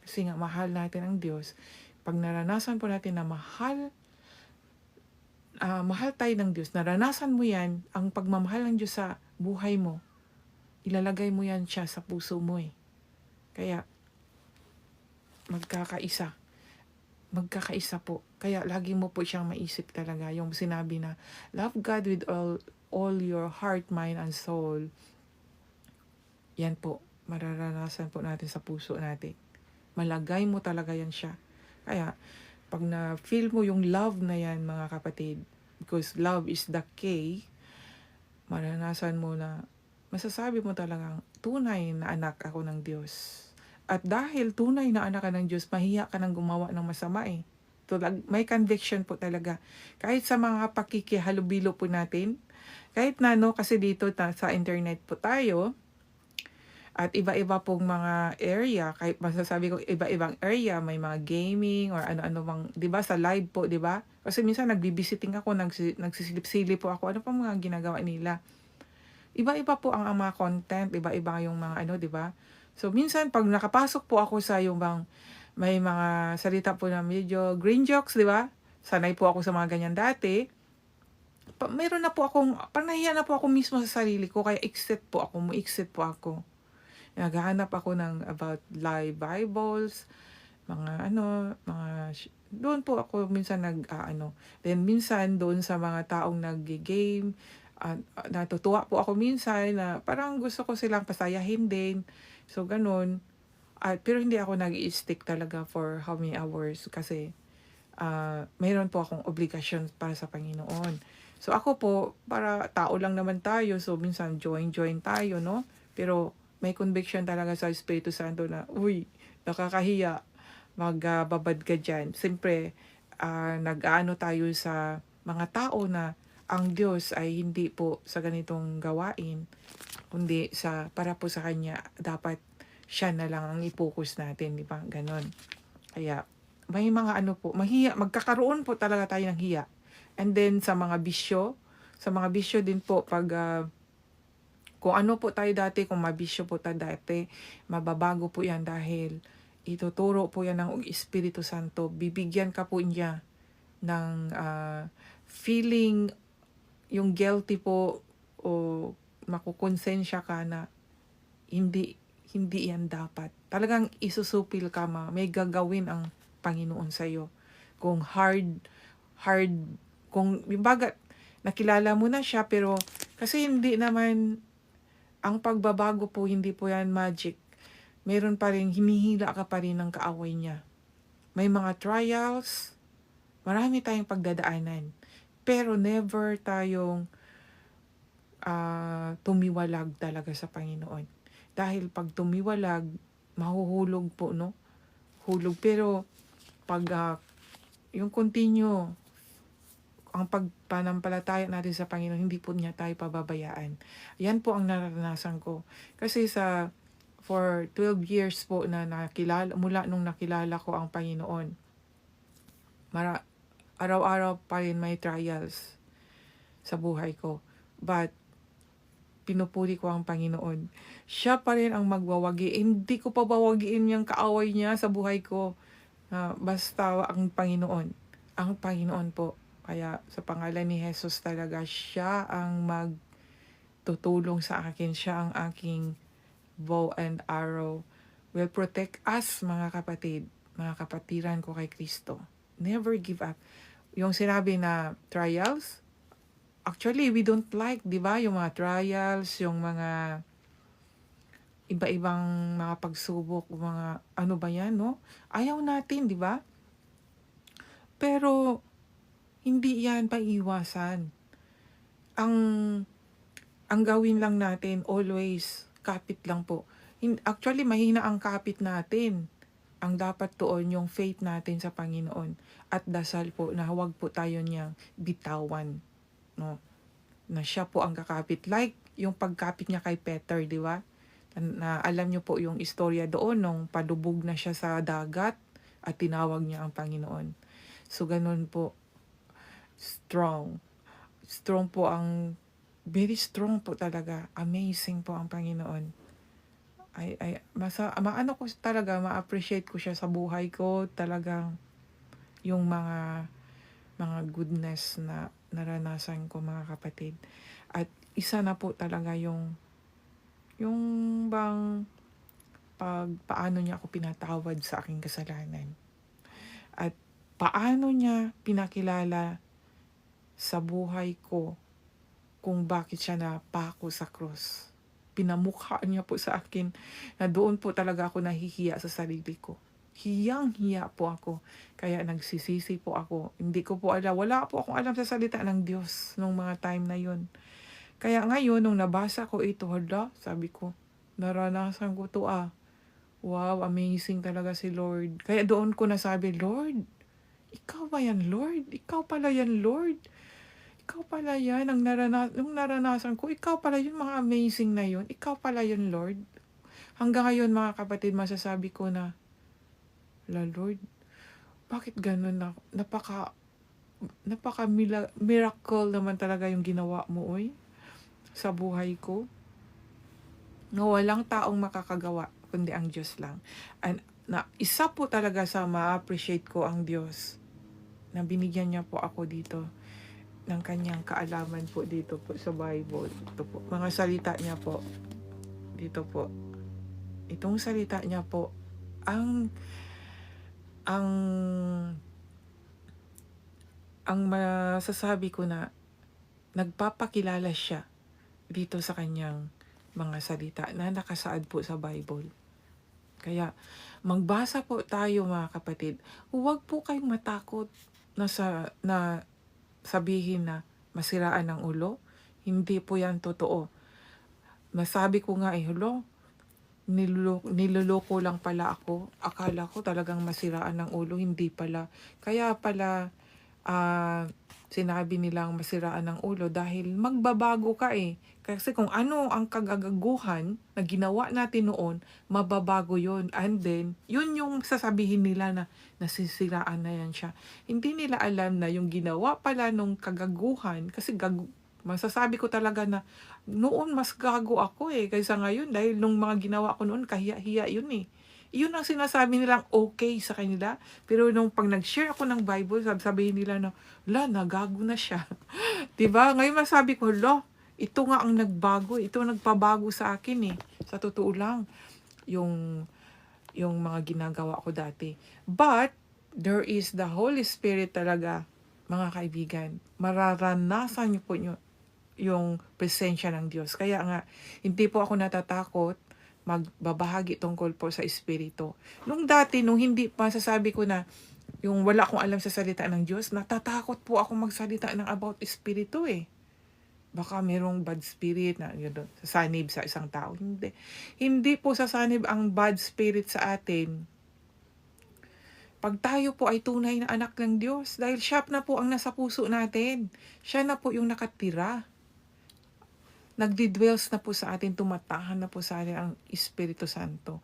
Kasi nga mahal natin ang Diyos. Pag naranasan po natin na mahal tayo ng Diyos, naranasan mo yan, ang pagmamahal ng Diyos sa buhay mo, ilalagay mo yan siya sa puso mo eh. Kaya, magkakaisa po. Kaya lagi mo po siyang maisip talaga. Yung sinabi na, love God with all your heart, mind, and soul. Yan po, mararanasan po natin sa puso natin. Malagay mo talaga yan siya. Kaya, pag na-feel mo yung love na yan, mga kapatid, because love is the key, maranasan mo na, masasabi mo talagang, tunay na anak ako ng Diyos. At dahil tunay na anak ka ng Diyos, mahiya ka nang gumawa ng masama eh. May conviction po talaga. Kahit sa mga pakikihalubilo po natin, kahit kasi dito sa internet po tayo, at iba-iba pong mga area, kahit masasabi ko iba-ibang area, may mga gaming or ano-ano bang, 'di ba, sa live po, 'di ba? Kasi minsan nagbibisiting ako, nagsisilip-silip po ako, ano pa mga ginagawa nila. Iba-iba po ang mga content, iba-iba yung mga 'di ba? So minsan pag nakapasok po ako sa yung bang may mga salita po na medyo green jokes, 'di ba? Sanay po ako sa mga ganyan dati. Meron na po akong, nahiya na po ako mismo sa sarili ko, kaya exit po ako. Naghahanap ako ng about live Bibles, mga doon po ako minsan then minsan doon sa mga taong nag-game, natutuwa po ako minsan na parang gusto ko silang pasayahin din. So ganun. Pero hindi ako nag-i-stick talaga for how many hours kasi mayroon po akong obligasyon para sa Panginoon. So ako po, para tao lang naman tayo, so minsan join tayo, no? Pero may conviction talaga sa Espiritu Santo na, uy, nakakahiya, magbabad ka dyan. Siyempre, nag-aano tayo sa mga tao na ang Diyos ay hindi po sa ganitong gawain, kundi para po sa Kanya, dapat siya na lang ang i-focus natin, di ba? Ganon. Kaya, may mga ano po, magkakaroon po talaga tayo ng hiya. And then, sa mga bisyo din po, kung ano po tayo dati, kung mabisyo po tayo dati, mababago po yan dahil ituturo po yan ng Espiritu Santo. Bibigyan ka po niya ng feeling, yung guilty po, o makukonsensya ka na hindi yan dapat. Talagang isusupil ka, may gagawin ang Panginoon sa iyo. Kung hard, kung bagat nakilala mo na siya, pero kasi hindi naman, ang pagbabago po, hindi po yan magic. Meron pa rin, hinihila ka pa rin ng kaaway niya. May mga trials, marami tayong pagdadaanan. Pero never tayong tumiwalag talaga sa Panginoon. Dahil pag tumiwalag, mahuhulog po, no? Hulog. Pero pag yung continue, ang pagpanampalataya natin sa Panginoon, hindi po niya tayo pababayaan. Yan po ang naranasan ko. Kasi for 12 years po na mula nung nakilala ko ang Panginoon, araw-araw pa rin may trials sa buhay ko. But, pinupuri ko ang Panginoon. Siya pa rin ang magwawagi. Hindi ko pa bawagiin yung kaaway niya sa buhay ko. Basta ang Panginoon. Ang Panginoon po. Kaya sa pangalan ni Jesus talaga, siya ang magtutulong sa akin. Siya ang aking bow and arrow. Will protect us, mga kapatid. Mga kapatiran ko kay Kristo. Never give up. Yung sinabi na trials, actually, we don't like, di ba, yung mga trials, yung mga iba-ibang mga pagsubok, mga ano ba yan, no? Ayaw natin, di ba? Pero, hindi yan paiwasan. Ang gawin lang natin, always, kapit lang po. Actually, mahina ang kapit natin. Ang dapat doon, yung faith natin sa Panginoon. At dasal po, na huwag po tayo niyang bitawan, no? Na siya po ang kakapit. Like yung pagkapit niya kay Peter, di ba? Na alam niyo po yung istorya doon nung palubog na siya sa dagat at tinawag niya ang Panginoon. So ganun po, strong. Strong po very strong po talaga. Amazing po ang Panginoon. Maano ko talaga, ma-appreciate ko siya sa buhay ko. Talagang yung mga goodness na naranasan ko, mga kapatid. At isa na po talaga yung bang paano niya ako pinatawad sa aking kasalanan. At paano niya pinakilala sa buhay ko kung bakit siya napako sa cross. Pinamukha niya po sa akin na doon po talaga ako nahihiya sa sarili ko. Hiyang-hiya po ako. Kaya nagsisisi po ako. Hindi ko po alam. Wala po akong alam sa salita ng Diyos nung mga time na yun. Kaya ngayon, nung nabasa ko ito, sabi ko, naranasan ko to Wow, amazing talaga si Lord. Kaya doon ko nasabi, Lord, ikaw ba yan, Lord? Ikaw pala yan, Lord. Ikaw pala yan. Nung naranasan ko, ikaw pala yun, mga amazing na yun. Ikaw pala yun, Lord. Hanggang ngayon, mga kapatid, masasabi ko na, Lord, bakit ganun na? Miracle naman talaga yung ginawa mo, sa buhay ko. Na walang taong makakagawa, kundi ang Diyos lang. And isa po talaga sa ma-appreciate ko ang Diyos, na binigyan niya po ako dito ng kanyang kaalaman po dito po sa Bible. Ito po, mga salita niya po. Dito po. Itong salita niya po, ang masasabi ko na nagpapakilala siya dito sa kanyang mga salita na nakasaad po sa Bible. Kaya magbasa po tayo, mga kapatid. Huwag po kayong matakot. na sabihin na masiraan ng ulo. Hindi po yan totoo. Masabi ko nga hulo, niloloko lang pala ako. Akala ko talagang masiraan ng ulo, hindi pala. Kaya pala sinabi nilang masiraan ng ulo dahil magbabago ka Kasi kung ano ang kagagaguhan na ginawa natin noon, mababago yon. And then, yun yung sasabihin nila na nasisiraan na yan siya. Hindi nila alam na yung ginawa pala nung kagaguhan, kasi masasabi ko talaga na noon mas gago ako kaysa ngayon dahil nung mga ginawa ko noon kahiya-hiya yun Yun ang sinasabi nilang okay sa kanila. Pero nung pag nag-share ako ng Bible, sabihin nila na, nagago na siya. 'Di ba? Ngayon masabi ko, ito nga ang nagbago, ito ang nagpabago sa akin Sa totoo lang, yung mga ginagawa ko dati. But, there is the Holy Spirit talaga, mga kaibigan. Mararanasan niyo po yung presensya ng Diyos. Kaya nga, hindi po ako natatakot magbabahagi tungkol po sa Espiritu. Nung dati, nung hindi pa sasabi ko na yung wala akong alam sa salita ng Diyos, natatakot po ako magsalita ng about Espiritu Baka merong bad spirit na sasanib sa isang tao. Hindi. Hindi po sasanib ang bad spirit sa atin. Pag tayo po ay tunay na anak ng Diyos, dahil siya na po ang nasa puso natin. Siya na po yung nakatira. Nagdidwells na po sa atin, tumatahan na po sa atin ang Espiritu Santo.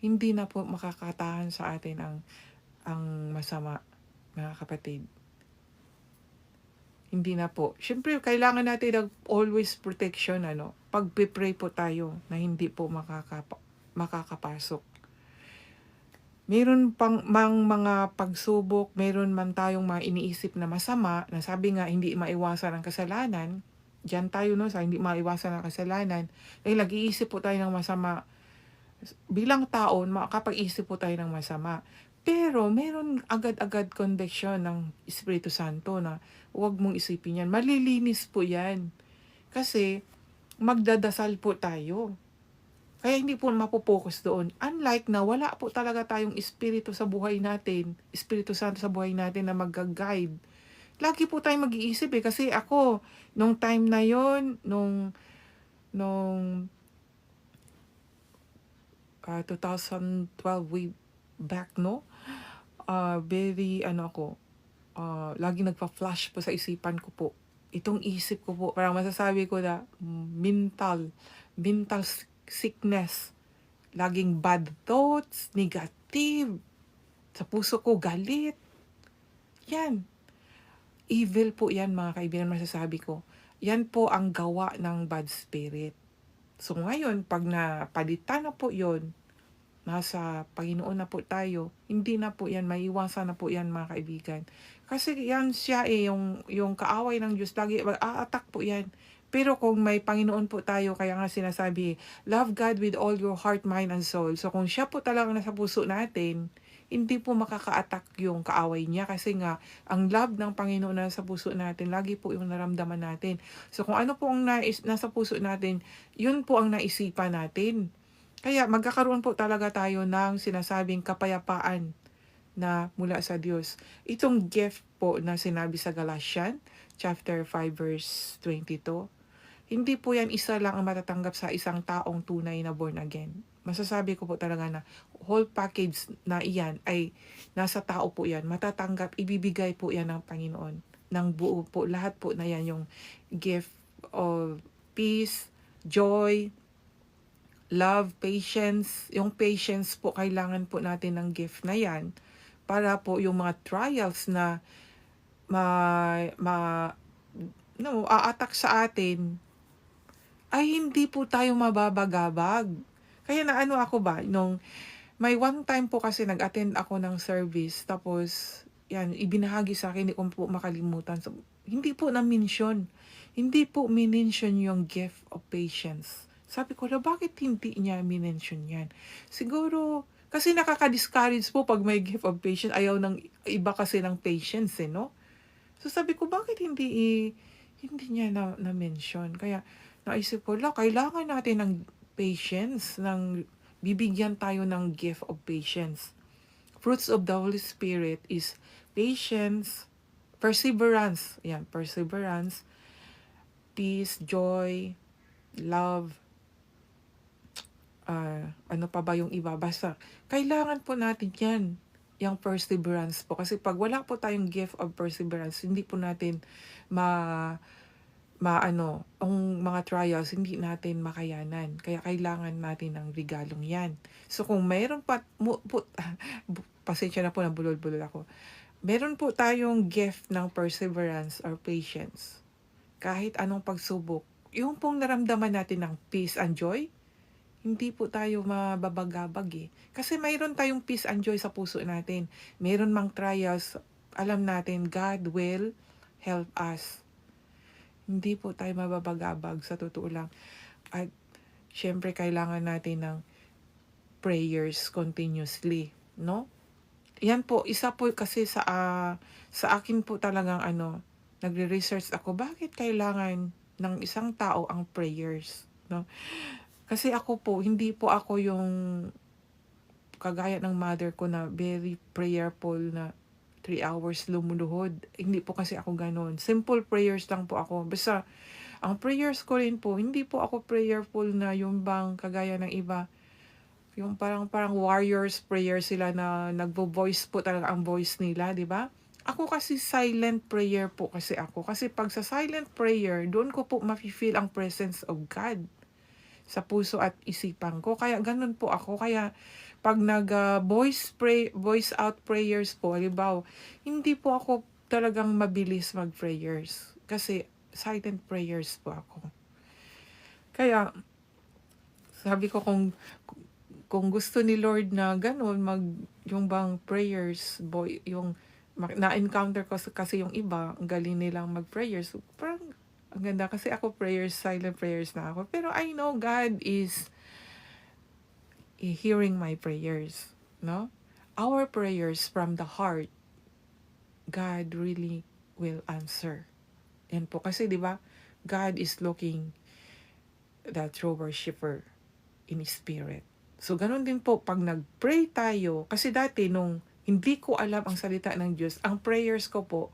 Hindi na po makakatahan sa atin ang masama, mga kapatid. Hindi na po. Siyempre, kailangan natin ng always protection, pag-pray po tayo na hindi po makakapasok. Meron pang mga pagsubok, meron man tayong mga iniisip na masama, na sabi nga, hindi maiwasan ang kasalanan. Diyan tayo sa hindi maiwasan ang kasalanan. Dahil nag-iisip po tayo ng masama. Bilang tao, makakapag-isip po tayo ng masama. Pero meron agad-agad conviction ng Espiritu Santo na huwag mong isipin yan. Malilinis po yan. Kasi magdadasal po tayo. Kaya hindi po mapopokus doon. Unlike na wala po talaga tayong Espiritu sa buhay natin, Espiritu Santo sa buhay natin na mag-guide. Lagi po tayong mag-iisip kasi ako, nung time na yon, nung 2012 way back, very lagi nagpa-flash po sa isipan ko po. Itong isip ko po, parang masasabi ko na mental sickness. Laging bad thoughts, negative. Sa puso ko, galit. Yan. Evil po yan, mga kaibigan, masasabi ko. Yan po ang gawa ng bad spirit. So ngayon, pag napalitan na po yon, nasa Panginoon na po tayo, hindi na po yan, maiwasan na po yan, mga kaibigan. Kasi yan siya yung kaaway ng Diyos, lagi mag-a-attack po yan. Pero kung may Panginoon po tayo, kaya nga sinasabi, love God with all your heart, mind, and soul. So kung siya po talagang nasa puso natin, hindi po makaka-attack yung kaaway niya kasi nga ang love ng Panginoon na sa puso natin, lagi po yung naramdaman natin. So kung ano po ang nasa puso natin, yun po ang naisipan natin. Kaya magkakaroon po talaga tayo ng sinasabing kapayapaan na mula sa Diyos. Itong gift po na sinabi sa Galatians chapter 5 verse 22, hindi po yan isa lang ang matatanggap sa isang taong tunay na born again. Masasabi ko po talaga na whole package na iyan ay nasa tao po yan. Matatanggap, ibibigay po yan ng Panginoon. Ng buo po, lahat po na yan yung gift of peace, joy, love, patience. Yung patience po, kailangan po natin ng gift na yan para po yung mga trials na a-attack sa atin ay hindi po tayo mababagabag. Kaya ako ba, nung may one time po kasi nag-attend ako ng service, tapos yan, ibinahagi sa akin, hindi ko po makalimutan. So, hindi po na-mention. Hindi po minention yung gift of patience. Sabi ko, bakit hindi niya minention yan? Siguro, kasi nakaka-discourage po pag may gift of patience. Ayaw ng iba kasi ng patience, no? So sabi ko, bakit hindi niya na-mention? Kaya naisip ko, kailangan natin ng patience, bibigyan tayo ng gift of patience. Fruits of the Holy Spirit is patience, Perseverance. Yan, perseverance, peace, joy, love, ano pa ba yung iba? Basta, kailangan po natin yan, yung perseverance po. Kasi pag wala po tayong gift of perseverance, hindi po natin ma ang mga trials hindi natin makayanan. Kaya kailangan natin ng regalong 'yan. So kung mayroon pa pasensya na po na bulol-bulol ako. Meron po tayong gift ng perseverance or patience. Kahit anong pagsubok, yung pong naramdaman natin ng peace and joy, hindi po tayo mababagabag eh. Kasi mayroon tayong peace and joy sa puso natin. Meron mang trials, alam natin God will help us. Hindi po tayo mababagabag sa totoo lang. At syempre kailangan natin ng prayers continuously, no? Yan po, isa po kasi sa akin po talagang nagre-research ako, bakit kailangan ng isang tao ang prayers, no? Kasi ako po, hindi po ako yung kagaya ng mother ko na very prayerful na 3 hours lumuluhod. Hindi po kasi ako ganon. Simple prayers lang po ako. Basta, ang prayers ko rin po, hindi po ako prayerful na yung bang kagaya ng iba. Yung parang warriors prayer sila na nagvo-voice po talaga ang voice nila, di ba? Ako kasi silent prayer po kasi ako. Kasi pag sa silent prayer, doon ko po mafe-feel ang presence of God sa puso at isipan ko. Kaya ganun po ako. Kaya pag voice out prayers po, halimbawa, hindi po ako talagang mabilis mag-prayers. Kasi silent prayers po ako. Kaya sabi ko kung gusto ni Lord na ganun, yung bang prayers, yung na-encounter ko kasi yung iba, ang galing nilang mag-prayers. Parang, ang ganda kasi ako prayers, silent prayers na ako. Pero I know God is hearing my prayers, no? Our prayers from the heart, God really will answer. Yan po. Kasi, di ba, God is looking the true worshiper in spirit. So, ganun din po, pag nag-pray tayo, kasi dati nung hindi ko alam ang salita ng Diyos, ang prayers ko po,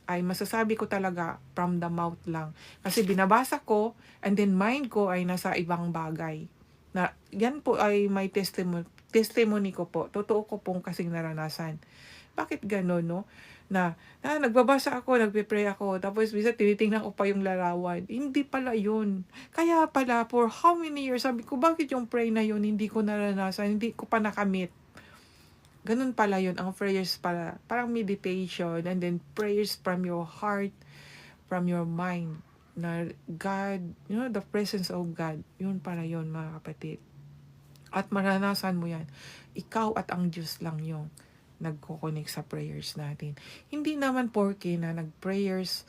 ay masasabi ko talaga from the mouth lang. Kasi binabasa ko, and then mind ko ay nasa ibang bagay. Na, yan po ay may testimony ko po. Totoo ko pong kasing naranasan. Bakit gano'n, no? Na nagbabasa ako, nagpe-pray ako, tapos minsan tinitingnan ko pa yung larawan. Hindi pala yun. Kaya pala, for how many years, sabi ko, bakit yung pray na yun, hindi ko naranasan, hindi ko pa nakamit. Ganun pala yun, ang prayers pala, parang meditation, and then prayers from your heart, from your mind, na God, the presence of God, yun pala yun, mga kapatid. At maranasan mo yan, ikaw at ang Diyos lang yung nagko-connect sa prayers natin. Hindi naman porke na nag-prayers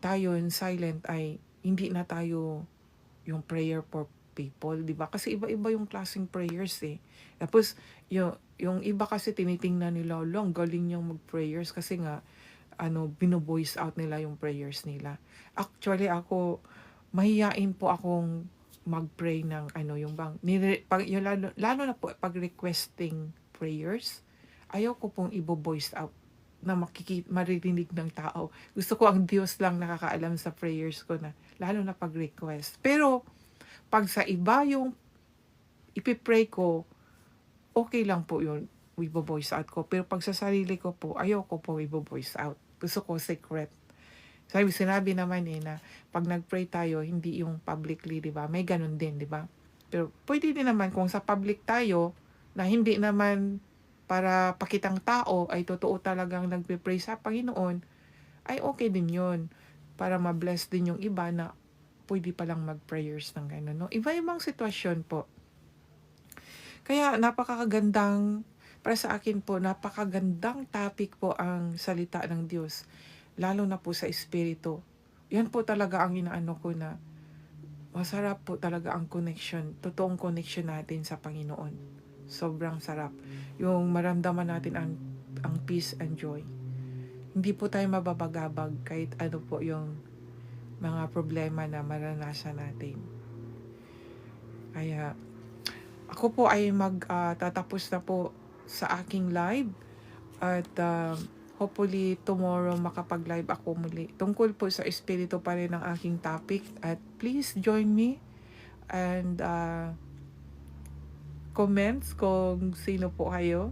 tayo in silent ay hindi na tayo yung prayer for people, di ba? Kasi iba-iba yung klaseng prayers eh. Tapos, yung iba kasi tinitingnan nila, ang galing niyang mag-prayers kasi nga, bino-voice out nila yung prayers nila. Actually, ako, mahihain po akong mag-pray ng yung bang, lalo na po pag requesting prayers, ayaw ko pong ibo-voice out na maririnig ng tao. Gusto ko ang Diyos lang nakakaalam sa prayers ko na, lalo na pag-request. Pero, pag sa iba yung ipipray ko, okay lang po yun, ibo-voice out ko. Pero pag sa sarili ko po, ayaw ko po ibo-voice out. Gusto ko secret. Sinabi naman na pag nag-pray tayo, hindi yung publicly, di ba? May ganun din, di ba? Pero pwede din naman kung sa public tayo, na hindi naman para pakitang tao ay totoo talagang nagpe-pray sa Panginoon, ay okay din yun. Para ma-bless din yung iba na pwede palang mag-prayers ng gano'n, no? Iba-ibang sitwasyon po. Kaya para sa akin po, napakagandang topic po ang salita ng Diyos. Lalo na po sa Espiritu. Yan po talaga ang inaano ko na masarap po talaga ang connection, totoong connection natin sa Panginoon. Sobrang sarap. Yung maramdaman natin ang peace and joy. Hindi po tayo mababagabag kahit ano po yung mga problema na maranasan natin. Kaya, ako po ay tatapos na po sa aking live. At hopefully tomorrow makapag-live ako muli. Tungkol po sa espiritu pa rin ang aking topic at please join me and comments kung sino po kayo.